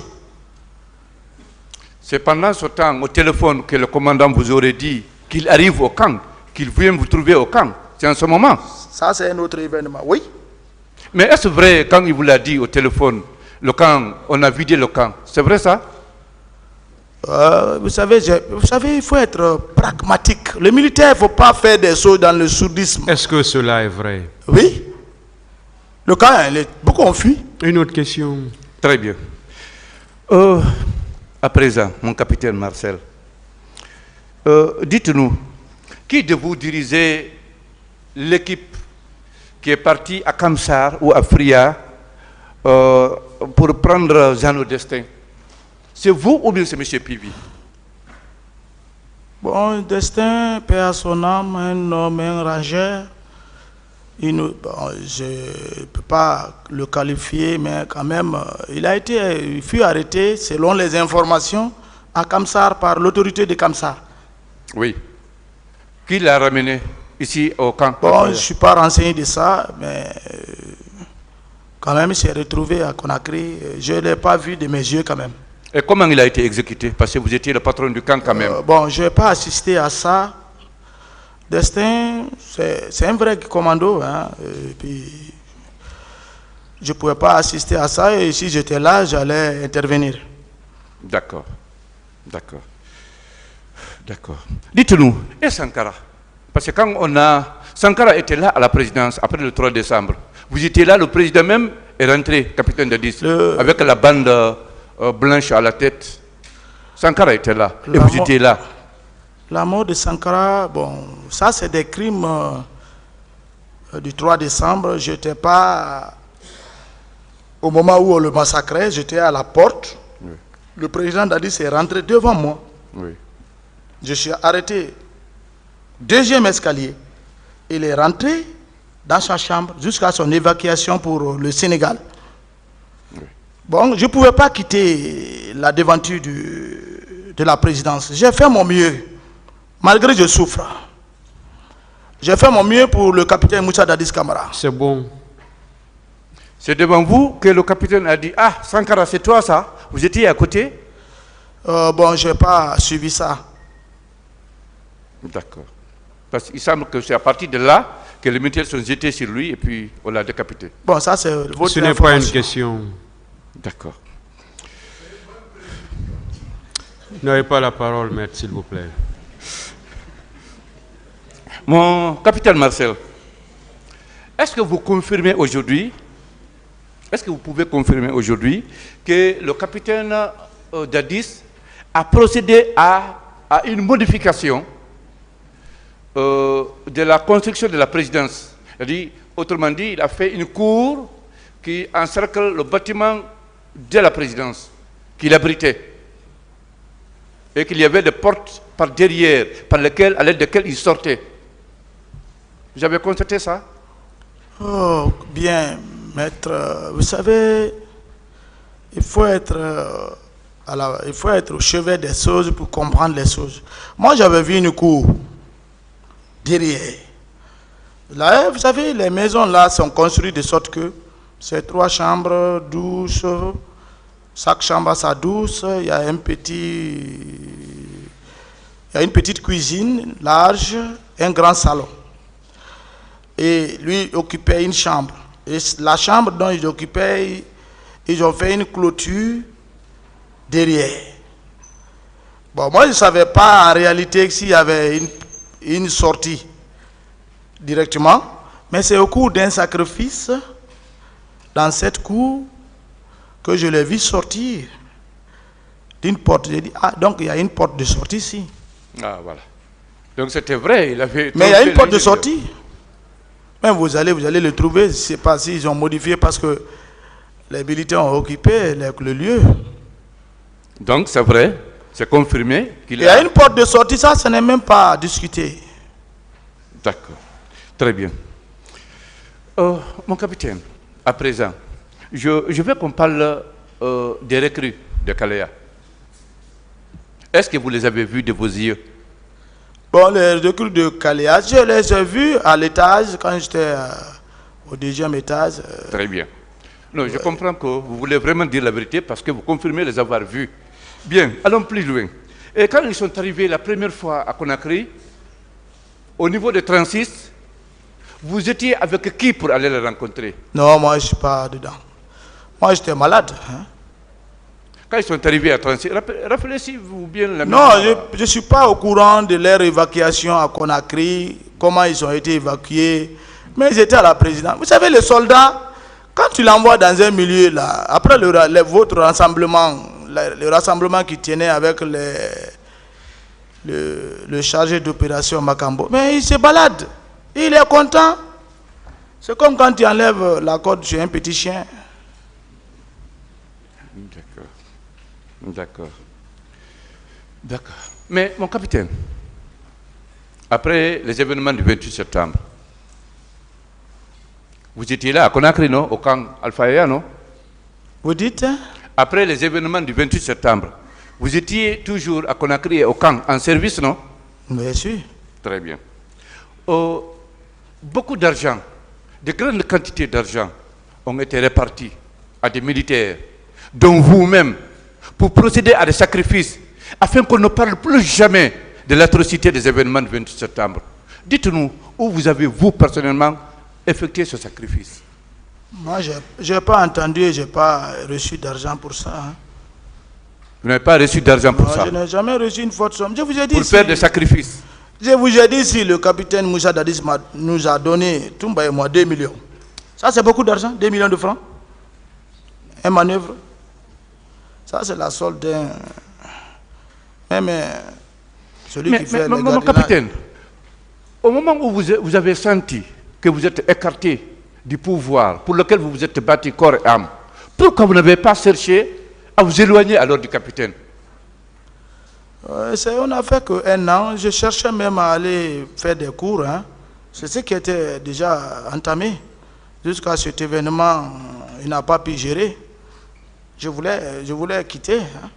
C'est pendant ce temps, au téléphone, que le commandant vous aurait dit qu'il arrive au camp, qu'il vient vous trouver au camp. C'est en ce moment. Ça, c'est un autre événement, oui. Mais est-ce vrai, quand il vous l'a dit au téléphone, le camp, on a vidé le camp? C'est vrai ça? Vous savez, il faut être pragmatique. Le militaire, il ne faut pas faire des sauts dans le sourdisme. Est-ce que cela est vrai? Oui. Le camp, il est beaucoup enfui. Une autre question. Très bien. À présent, mon capitaine Marcel, dites-nous, qui de vous dirigeait l'équipe qui est partie à Kamsar ou à Fria pour prendre Jean Destin? C'est vous ou bien c'est M. Pivi? Bon, Destin, paix à son âme, un homme, un rangeur. Je ne peux pas le qualifier, mais quand même, il fut arrêté, selon les informations, à Kamsar par l'autorité de Kamsar. Oui. Qui l'a ramené ici au camp? Bon, je ne suis pas renseigné de ça, mais quand même, il s'est retrouvé à Conakry. Je ne l'ai pas vu de mes yeux quand même. Et comment il a été exécuté? Parce que vous étiez le patron du camp quand même. Bon, je n'ai pas assisté à ça. Destin, c'est un vrai commando. Hein, et puis, je ne pouvais pas assister à ça et si j'étais là, j'allais intervenir. D'accord. D'accord. D'accord. Dites-nous, et Sankara? Parce que quand Sankara était là à la présidence après le 3 décembre. Vous étiez là, le président même est rentré, capitaine Dadis, avec la bande blanche à la tête. Sankara était là, et vous étiez là. La mort de Sankara, bon, ça c'est des crimes du 3 décembre. Je n'étais pas, au moment où on le massacrait, j'étais à la porte. Oui. Le président Dadis est rentré devant moi. Oui. Je suis arrêté, deuxième escalier. Il est rentré dans sa chambre jusqu'à son évacuation pour le Sénégal. Oui. Bon, je ne pouvais pas quitter la devanture de la présidence. J'ai fait mon mieux, malgré que je souffre. J'ai fait mon mieux pour le capitaine Moussa Dadis Camara. C'est bon. C'est devant vous que le capitaine a dit, ah, Sankara, c'est toi ça? Vous étiez à côté? Bon, je n'ai pas suivi ça. D'accord. Parce qu'il semble que c'est à partir de là que les militaires sont jetés sur lui et puis on l'a décapité. Bon, ça c'est votre information. Ce n'est pas une question. D'accord. N'avez pas la parole, maître, s'il vous plaît. Mon capitaine Marcel, est-ce que vous confirmez aujourd'hui, est-ce que vous pouvez confirmer aujourd'hui que le capitaine Dadis a procédé à une modification de la construction de la présidence? C'est-à-dire, autrement dit, il a fait une cour qui encercle le bâtiment de la présidence, qu'il abritait. Et qu'il y avait des portes par derrière, à l'aide desquelles il sortait. Vous avez constaté ça? Oh, bien, maître. Vous savez, il faut être au chevet des choses pour comprendre les choses. Moi, j'avais vu une cour derrière. Là, vous savez, les maisons là sont construites de sorte que c'est 3 chambres, douche. Chaque chambre a sa douche. Il y a une petite cuisine large, un grand salon. Et lui occupait une chambre. Et la chambre dont il occupait, ils ont fait une clôture derrière. Bon, moi je ne savais pas en réalité s'il y avait une sortie directement, mais c'est au cours d'un sacrifice dans cette cour que je l'ai vu sortir d'une porte. J'ai dit, ah, donc il y a une porte de sortie ici. Ah, voilà. Donc c'était vrai, il avait... Mais il y a une porte de sortie. Même vous allez le trouver, je ne sais pas s'ils ont modifié parce que les militaires ont occupé le lieu. Donc c'est vrai, c'est confirmé qu'il y a une porte de sortie, ça, ce n'est même pas discuté. D'accord, très bien. Mon capitaine, à présent, je veux qu'on parle des recrues de Kalea. Est-ce que vous les avez vus de vos yeux? Bon, les recrues de Kalea, je les ai vus à l'étage quand j'étais au 2e étage. Très bien. Non, je comprends que vous voulez vraiment dire la vérité parce que vous confirmez les avoir vus. Bien, allons plus loin. Et quand ils sont arrivés la première fois à Conakry, au niveau de 36, vous étiez avec qui pour aller les rencontrer? Non, moi je ne suis pas dedans. Moi j'étais malade. Hein? Quand ils sont arrivés à 36, rappelez-vous bien la Non, je ne suis pas au courant de leur évacuation à Conakry, comment ils ont été évacués, mais ils étaient à la présidence. Vous savez, les soldats, quand tu l'envoies dans un milieu, là, après votre rassemblement, le rassemblement qui tenait avec le chargé d'opération Makambo, mais il se balade, il est content. C'est comme quand tu enlèves la corde sur un petit chien. D'accord. D'accord. D'accord. Mais mon capitaine, après les événements du 28 septembre, vous étiez là à Conakry, non? Au camp Alpha, non? Vous dites? Après les événements du 28 septembre, vous étiez toujours à Conakry au camp en service, non? Bien sûr. Très bien. Beaucoup d'argent, de grandes quantités d'argent ont été répartis à des militaires, dont vous-même, pour procéder à des sacrifices, afin qu'on ne parle plus jamais de l'atrocité des événements du 28 septembre. Dites-nous où vous avez, vous, personnellement, effectué ce sacrifice. Moi, je n'ai pas entendu et je n'ai pas reçu d'argent pour ça. Hein. Vous n'avez pas reçu d'argent pour ça? Je n'ai jamais reçu une forte somme. Je vous ai dit pour faire des sacrifices. Je vous ai dit si le capitaine Moussa Dadis nous a donné, Toumba et moi, 2 millions. Ça, c'est beaucoup d'argent, 2 millions de francs. Un manœuvre. Ça, c'est la solde d'un... Même celui qui fait le mon capitaine, au moment où vous avez senti que vous êtes écarté du pouvoir pour lequel vous vous êtes battu corps et âme, pourquoi vous n'avez pas cherché à vous éloigner alors du capitaine? On n'a fait qu'un an. Je cherchais même à aller faire des cours. Hein. C'est ce qui était déjà entamé. Jusqu'à cet événement, il n'a pas pu gérer. Je voulais quitter, hein.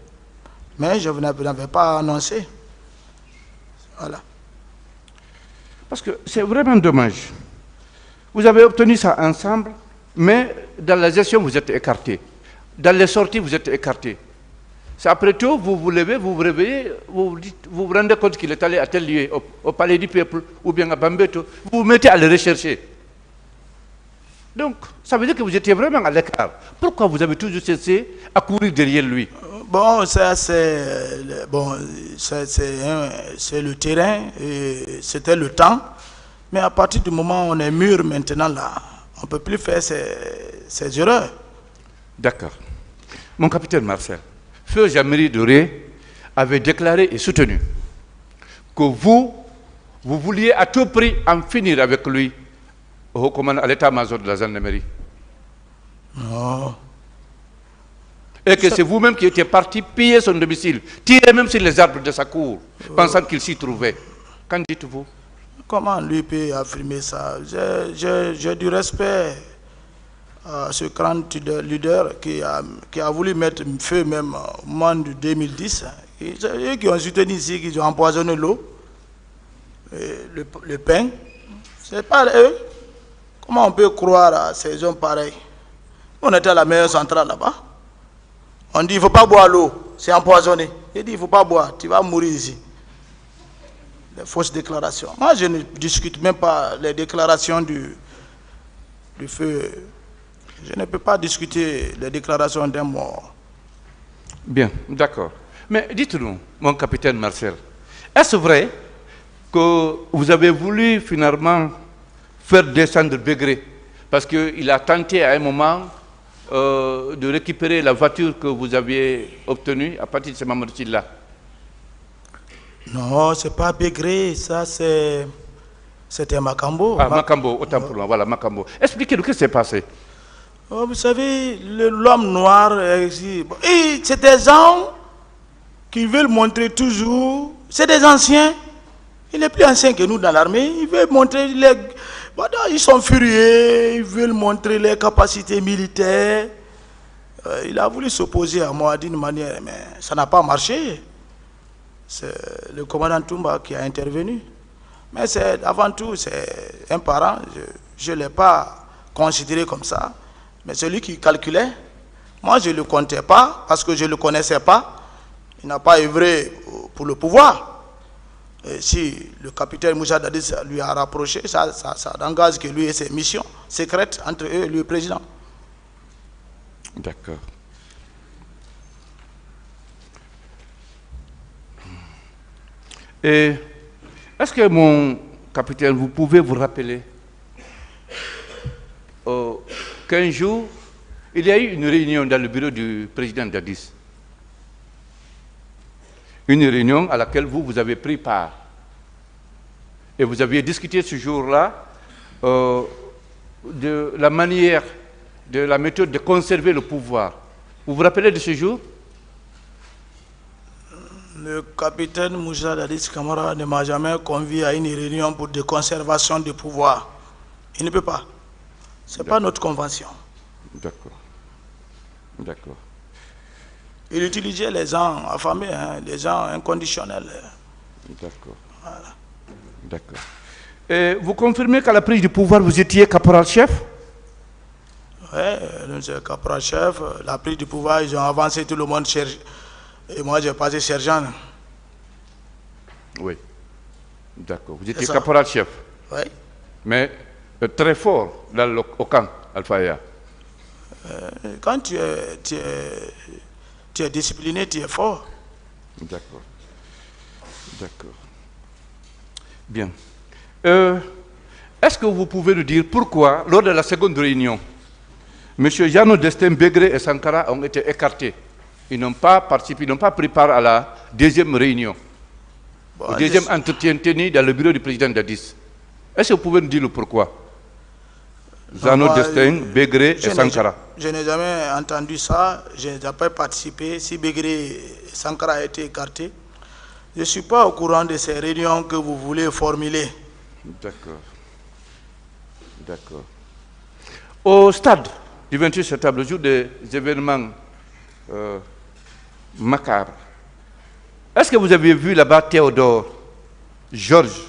Mais je n'avais pas annoncé. Voilà. Parce que c'est vraiment dommage. Vous avez obtenu ça ensemble, mais dans la gestion, vous êtes écarté. Dans les sorties, vous êtes écarté. C'est après tout, vous vous levez, vous vous réveillez, vous vous rendez compte qu'il est allé à tel lieu, au Palais du Peuple, ou bien à Bambeto, vous vous mettez à le rechercher. Donc, ça veut dire que vous étiez vraiment à l'écart. Pourquoi vous avez toujours cessé à courir derrière lui? Bon, ça c'est le terrain, c'était le temps. Mais à partir du moment où on est mûr maintenant là, on ne peut plus faire ces erreurs. D'accord. Mon capitaine Marcel, Feu Jean-Marie Doré avait déclaré et soutenu que vous vouliez à tout prix en finir avec lui au haut commandant à l'état-major de la gendarmerie. Non. Et que c'est vous-même qui étiez parti piller son domicile, tirer même sur les arbres de sa cour, pensant qu'il s'y trouvait. Qu'en dites-vous? Comment lui peut affirmer ça? J'ai du respect à ce grand leader qui a voulu mettre feu même au moment de 2010. Eux qui ont soutenu ici, qui ont empoisonné l'eau, le pain. C'est pas eux. Comment on peut croire à ces hommes pareils? On était à la meilleure centrale là-bas. On dit il ne faut pas boire l'eau, c'est empoisonné. Il dit il ne faut pas boire, tu vas mourir ici. Les fausses déclarations. Moi, je ne discute même pas les déclarations du feu. Je ne peux pas discuter les déclarations d'un mort. Bien, d'accord. Mais dites-nous, mon capitaine Marcel, est-ce vrai que vous avez voulu finalement faire descendre Begré parce qu'il a tenté à un moment de récupérer la voiture que vous aviez obtenue à partir de ce moment-là? Non, ce n'est pas Begré, ça c'était Makambo. Ah, Makambo, autant pour moi, voilà, Makambo. Expliquez-nous ce qui s'est passé. Oh, vous savez, l'homme noir, c'est des gens qui veulent montrer toujours, c'est des anciens. Il est plus ancien que nous dans l'armée, ils veulent montrer ils sont furieux, ils veulent montrer les capacités militaires. Il a voulu s'opposer à moi d'une manière, mais ça n'a pas marché. C'est le commandant Toumba qui a intervenu. Mais avant tout, c'est un parent. Je ne l'ai pas considéré comme ça. Mais celui qui calculait, moi je ne le comptais pas parce que je ne le connaissais pas. Il n'a pas œuvré pour le pouvoir. Et si le capitaine Moussa Dadis lui a rapproché, ça engage que lui et ses missions secrètes entre eux et le président. D'accord. Et est-ce que mon capitaine, vous pouvez vous rappeler qu'un jour, il y a eu une réunion dans le bureau du président Dadis? Une réunion à laquelle vous avez pris part. Et vous aviez discuté ce jour-là de la manière, de la méthode de conserver le pouvoir. Vous vous rappelez de ce jour? Le capitaine Moussa Dadis Camara ne m'a jamais convié à une réunion pour de conservation du pouvoir. Il ne peut pas. Ce n'est pas notre convention. D'accord. D'accord. Il utilisait les gens affamés, hein, les gens inconditionnels. D'accord. Voilà. D'accord. Et vous confirmez qu'à la prise du pouvoir, vous étiez caporal-chef? Oui, nous sommes caporal-chef. La prise du pouvoir, ils ont avancé tout le monde. Et moi, j'ai passé sergent. Oui. D'accord. Vous étiez caporal-chef? Oui. Mais très fort au camp, Alpha. Quand tu es discipliné, tu es fort. D'accord. D'accord. Bien. Est-ce que vous pouvez nous dire pourquoi, lors de la seconde réunion, M. Jeannot Destin, Begré et Sankara ont été écartés? Ils n'ont pas participé, ils n'ont pas pris part à la deuxième réunion, au deuxième entretien tenu dans le bureau du président Dadis. Est-ce que vous pouvez nous dire le pourquoi? Jeannot Destin, Begré et Sankara. Je n'ai jamais entendu ça, je n'ai pas participé. Si Begré et Sankara a été écartés, je ne suis pas au courant de ces réunions que vous voulez formuler. D'accord. D'accord. Au stade du 28 septembre, le jour des événements macabres, est-ce que vous avez vu là-bas Théodore, Georges,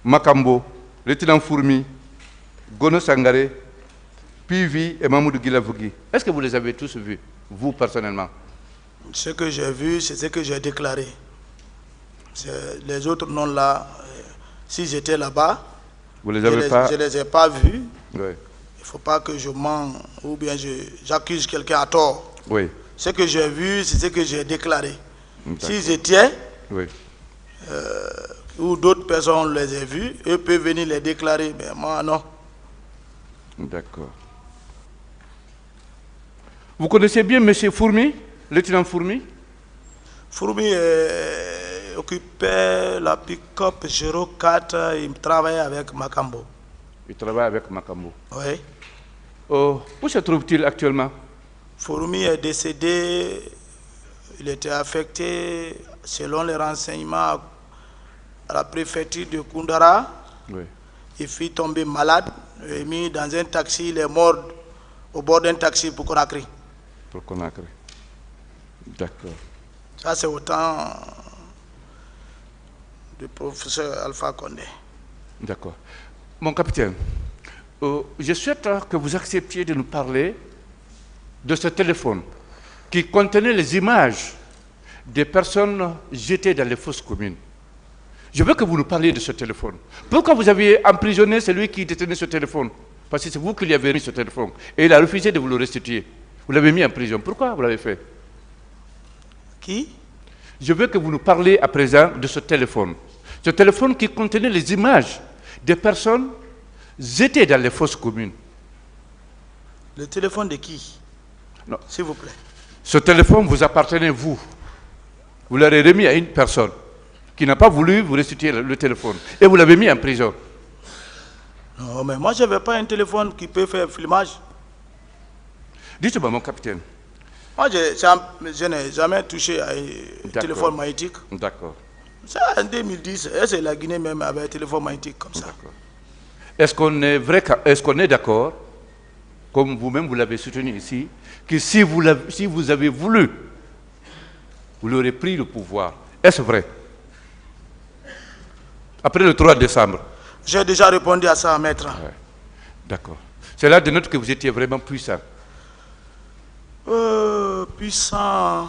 Makambo, lieutenant Fourmi, Gono Sangaré, Pivi et Mamoudou Guilavogui? Est-ce que vous les avez tous vus, vous personnellement? Ce que j'ai vu, c'est ce que j'ai déclaré. Les autres noms-là, si j'étais là-bas, je ne les ai pas vus. Oui. Il ne faut pas que je mens ou bien j'accuse quelqu'un à tort. Oui. Ce que j'ai vu, c'est ce que j'ai déclaré. Si j'étais, oui, ou d'autres personnes les ont vus, eux peuvent venir les déclarer, mais moi non. D'accord. Vous connaissez bien M. Fourmi, lieutenant Fourmi? Fourmi occupait la pick-up 04, il travaillait avec Makambo. Il travaille avec Makambo. Oui. Où se trouve-t-il actuellement? Fourmi est décédé, il était affecté, selon les renseignements, à la préfecture de Koundara. Oui. Il fut tombé malade, il est mis dans un taxi, il est mort au bord d'un taxi pour Conakry. Pour Conakry. D'accord. Ça, c'est au temps du professeur Alpha Condé. D'accord. Mon capitaine, je souhaite que vous acceptiez de nous parler de ce téléphone qui contenait les images des personnes jetées dans les fosses communes. Je veux que vous nous parliez de ce téléphone. Pourquoi vous aviez emprisonné celui qui détenait ce téléphone? Parce que c'est vous qui lui avez mis ce téléphone. Et il a refusé de vous le restituer. Vous l'avez mis en prison. Pourquoi vous l'avez fait? Qui? Je veux que vous nous parliez à présent de ce téléphone. Ce téléphone qui contenait les images des personnes jetées dans les fosses communes. Le téléphone de qui? Non. S'il vous plaît. Ce téléphone vous appartenait, vous. Vous l'avez remis à une personne qui n'a pas voulu vous restituer le téléphone. Et vous l'avez mis en prison. Non, mais moi, je n'avais pas un téléphone qui peut faire filmage. Dites-moi, mon capitaine. Moi, je n'ai jamais touché à un téléphone magnétique. D'accord. Ça, en 2010, c'est la Guinée même avec un téléphone magnétique comme ça. Est-ce qu'on est d'accord, comme vous-même vous l'avez soutenu ici, que si vous avez voulu, vous aurez pris le pouvoir? Est-ce vrai? Après le 3 décembre. J'ai déjà répondu à ça, maître. Ouais. D'accord. C'est là de note que vous étiez vraiment puissant. Puissant.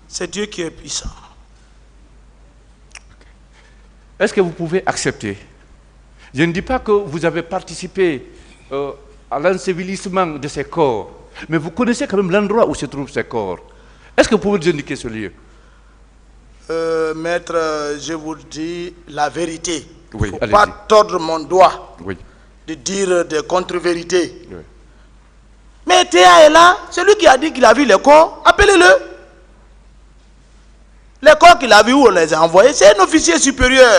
C'est Dieu qui est puissant. Est-ce que vous pouvez accepter? Je ne dis pas que vous avez participé à l'ensevelissement de ces corps, mais vous connaissez quand même l'endroit où se trouvent ces corps. Est-ce que vous pouvez nous indiquer ce lieu? Maître, je vous dis la vérité. Oui, il ne faut pas tordre mon doigt de dire des contre-vérités. Oui. Mais Théa est là, celui qui a dit qu'il a vu les corps, appelez-le. Les corps qu'il a vus, où on les a envoyés, c'est un officier supérieur.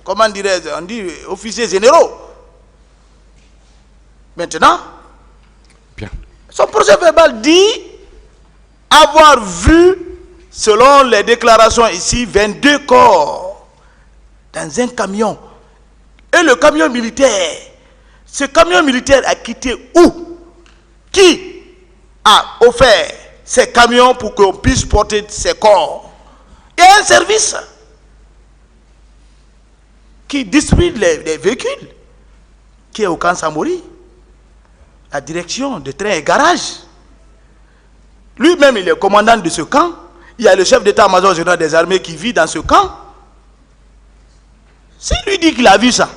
Comment dirais-je? On dit officier généraux. Maintenant, bien. Son procès verbal dit avoir vu, selon les déclarations ici, 22 corps dans un camion. Et le camion militaire, ce camion militaire a quitté où? Qui a offert ces camions pour qu'on puisse porter ces corps? Il y a un service qui distribue les véhicules, qui est au camp Samori, la direction de train et garage. Lui-même, il est commandant de ce camp. Il y a le chef d'état-major général des armées qui vit dans ce camp. S'il lui dit qu'il a vu ça,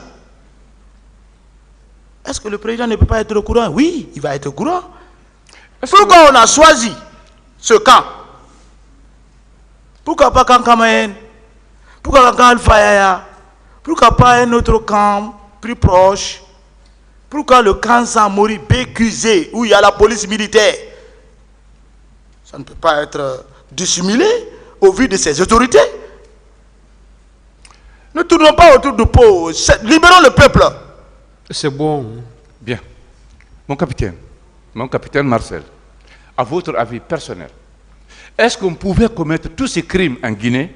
Est-ce que le président ne peut pas être au courant? Oui, il va être au courant. Pourquoi on a choisi ce camp? Pourquoi pas Kankamen? Pourquoi pas Alpha Yaya? Pourquoi pas un autre camp plus proche? Pourquoi le camp Samori BQZ où il y a la police militaire? Ça ne peut pas être dissimulé au vu de ces autorités. Ne tournons pas autour du pot. Libérons le peuple. C'est bon. Bien. Mon capitaine Marcel, à votre avis personnel, est-ce qu'on pouvait commettre tous ces crimes en Guinée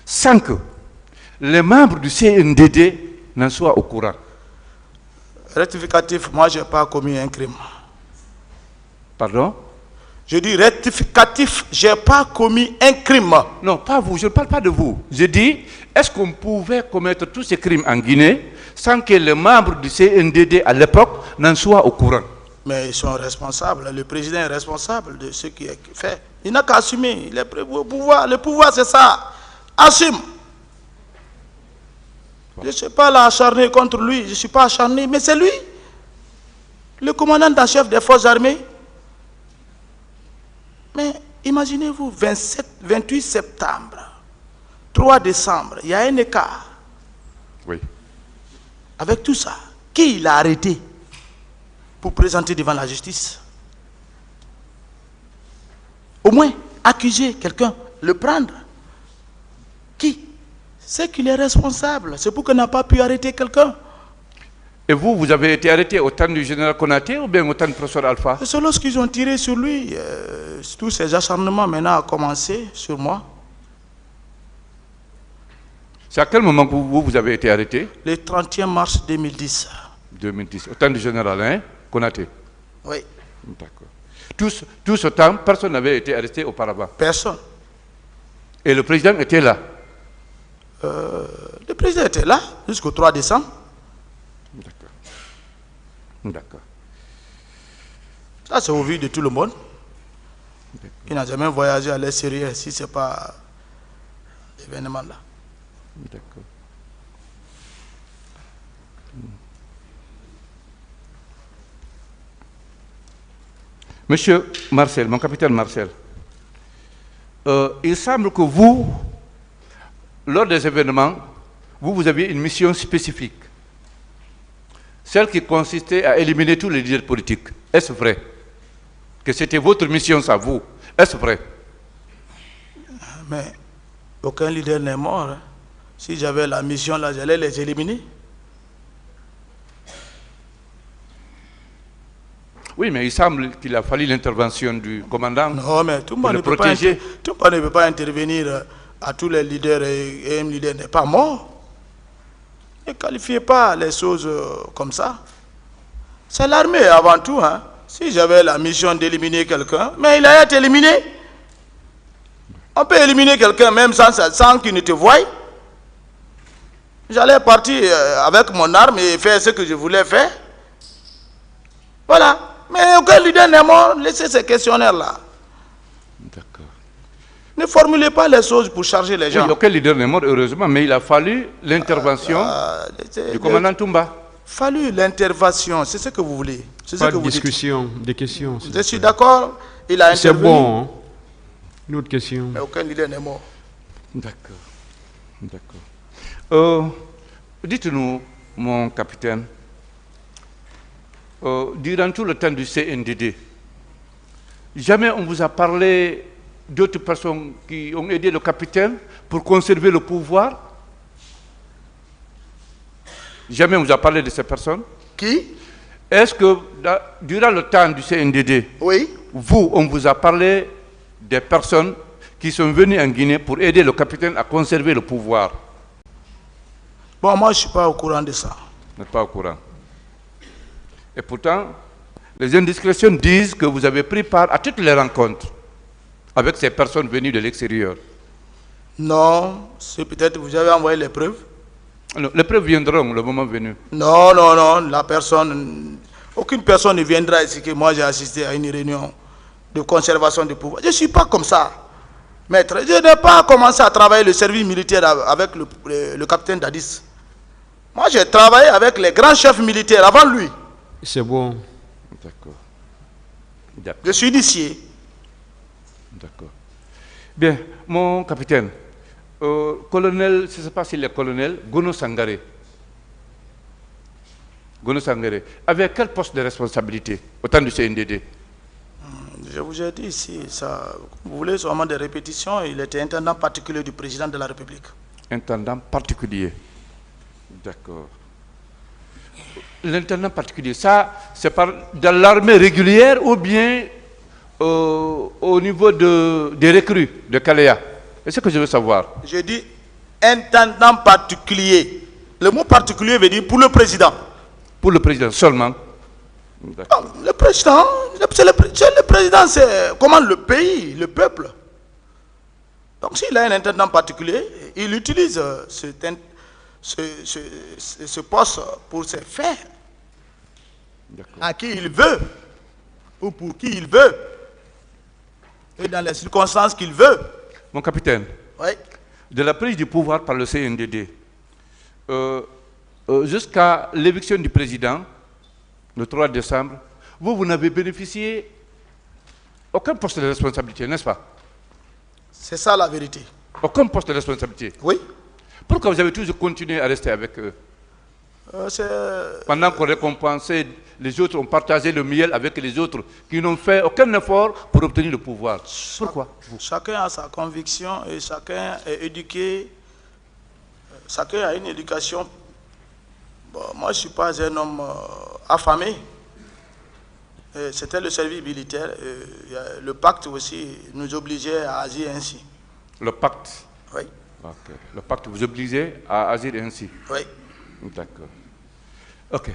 sans que les membres du CNDD n'en soient au courant? Rectificatif, moi je n'ai pas commis un crime. Pardon? Je dis rectificatif, je n'ai pas commis un crime. Non, pas vous, je ne parle pas de vous. Je dis, est-ce qu'on pouvait commettre tous ces crimes en Guinée sans que les membres du CNDD à l'époque n'en soient au courant? Mais ils sont responsables, le président est responsable de ce qui est fait. Il n'a qu'à assumer. Le pouvoir c'est ça. Assume. Je ne suis pas là acharné contre lui, je ne suis pas acharné, mais c'est lui, le commandant en chef des forces armées. Mais imaginez-vous, 28 septembre, 3 décembre, il y a un écart. Oui. Avec tout ça, qui l'a arrêté pour présenter devant la justice? Au moins, accuser quelqu'un, le prendre. Qui? C'est qu'il est responsable. C'est pour qu'il n'a pas pu arrêter quelqu'un. Et vous avez été arrêté au temps du général Konaté ou bien au temps du professeur Alpha? C'est lorsqu'ils ont tiré sur lui, tous ces acharnements maintenant ont commencé sur moi. C'est à quel moment que vous avez été arrêté? Le 31 mars 2010. 2010, au temps du général Konaté? Oui. D'accord. Tout ce temps, personne n'avait été arrêté auparavant? Personne. Et le président était là? Le président était là jusqu'au 3 décembre. D'accord. D'accord. Ça, c'est au vu de tout le monde. Qui n'a jamais voyagé à l'extérieur si ce n'est pas l'événement là. D'accord. Monsieur Marcel, mon capitaine Marcel, il semble que vous, lors des événements, vous aviez une mission spécifique. Celle qui consistait à éliminer tous les leaders politiques. Est-ce vrai? Que c'était votre mission, ça, vous? Est-ce vrai? Mais aucun leader n'est mort. Hein. Si j'avais la mission là, j'allais les éliminer. Oui, mais il semble qu'il a fallu l'intervention du commandant. Non, mais tout le monde ne peut pas intervenir à tous les leaders et un leader n'est pas mort. Ne qualifiez pas les choses comme ça. C'est l'armée avant tout. Hein. Si j'avais la mission d'éliminer quelqu'un, mais il a été éliminé. On peut éliminer quelqu'un même sans qu'il ne te voie. J'allais partir avec mon arme et faire ce que je voulais faire. Voilà. Mais aucun leader n'est mort. Laissez ces questionnaires-là. D'accord. Ne formulez pas les choses pour charger les gens. Oui, aucun leader n'est mort, heureusement, mais il a fallu l'intervention du commandant Toumba. Fallu l'intervention, c'est ce que vous voulez. Pas de discussion, des questions. Je suis d'accord, il a intervenu. C'est bon, hein? Une autre question. Mais aucun leader n'est mort. D'accord. D'accord. Dites-nous, mon capitaine, durant tout le temps du CNDD, jamais on vous a parlé d'autres personnes qui ont aidé le capitaine pour conserver le pouvoir? Jamais on vous a parlé de ces personnes? Qui? Est-ce que durant le temps du CNDD, oui, vous, on vous a parlé des personnes qui sont venues en Guinée pour aider le capitaine à conserver le pouvoir? Bon, moi je ne suis pas au courant de ça. Vous n'êtes pas au courant. Et pourtant, les indiscrétions disent que vous avez pris part à toutes les rencontres avec ces personnes venues de l'extérieur. Non, c'est peut-être que vous avez envoyé les preuves. Non, les preuves viendront le moment venu. Non, la personne, aucune personne ne viendra ici que moi j'ai assisté à une réunion de conservation du pouvoir. Je ne suis pas comme ça, maître. Je n'ai pas commencé à travailler le service militaire avec le capitaine Dadis. Moi j'ai travaillé avec les grands chefs militaires avant lui. C'est bon. D'accord. Je suis initié. D'accord. Bien, mon capitaine, colonel, je ne sais pas s'il est colonel, Gono Sangaré. Gono Sangaré, avec quel poste de responsabilité au temps du CNDD? Je vous ai dit ici, ça, vous voulez seulement des répétitions, il était intendant particulier du président de la République. Intendant particulier. D'accord. L'intendant particulier, ça, c'est dans l'armée régulière ou bien au niveau des recrues de Kalea? C'est ce que je veux savoir. Je dis intendant particulier. Le mot particulier veut dire pour le président. Pour le président seulement? Ah, le président, le président, c'est comment le pays, le peuple. Donc s'il a un intendant particulier, il utilise ce poste pour ses faire à qui il veut ou pour qui il veut et dans les circonstances qu'il veut. Mon capitaine, oui. De la prise du pouvoir par le CNDD jusqu'à l'éviction du président le 3 décembre, vous n'avez bénéficié aucun poste de responsabilité, n'est-ce pas? C'est ça la vérité. Aucun poste de responsabilité? Oui. Pourquoi vous avez toujours continué à rester avec eux? Pendant qu'on récompensait, les autres ont partagé le miel avec les autres qui n'ont fait aucun effort pour obtenir le pouvoir. Pourquoi? Chacun a sa conviction et chacun est éduqué. Chacun a une éducation. Bon, moi, je ne suis pas un homme affamé. C'était le service militaire. Le pacte aussi nous obligeait à agir ainsi. Le pacte? Oui. Okay. Le pacte vous obligeait à agir ainsi? Oui. D'accord. Ok.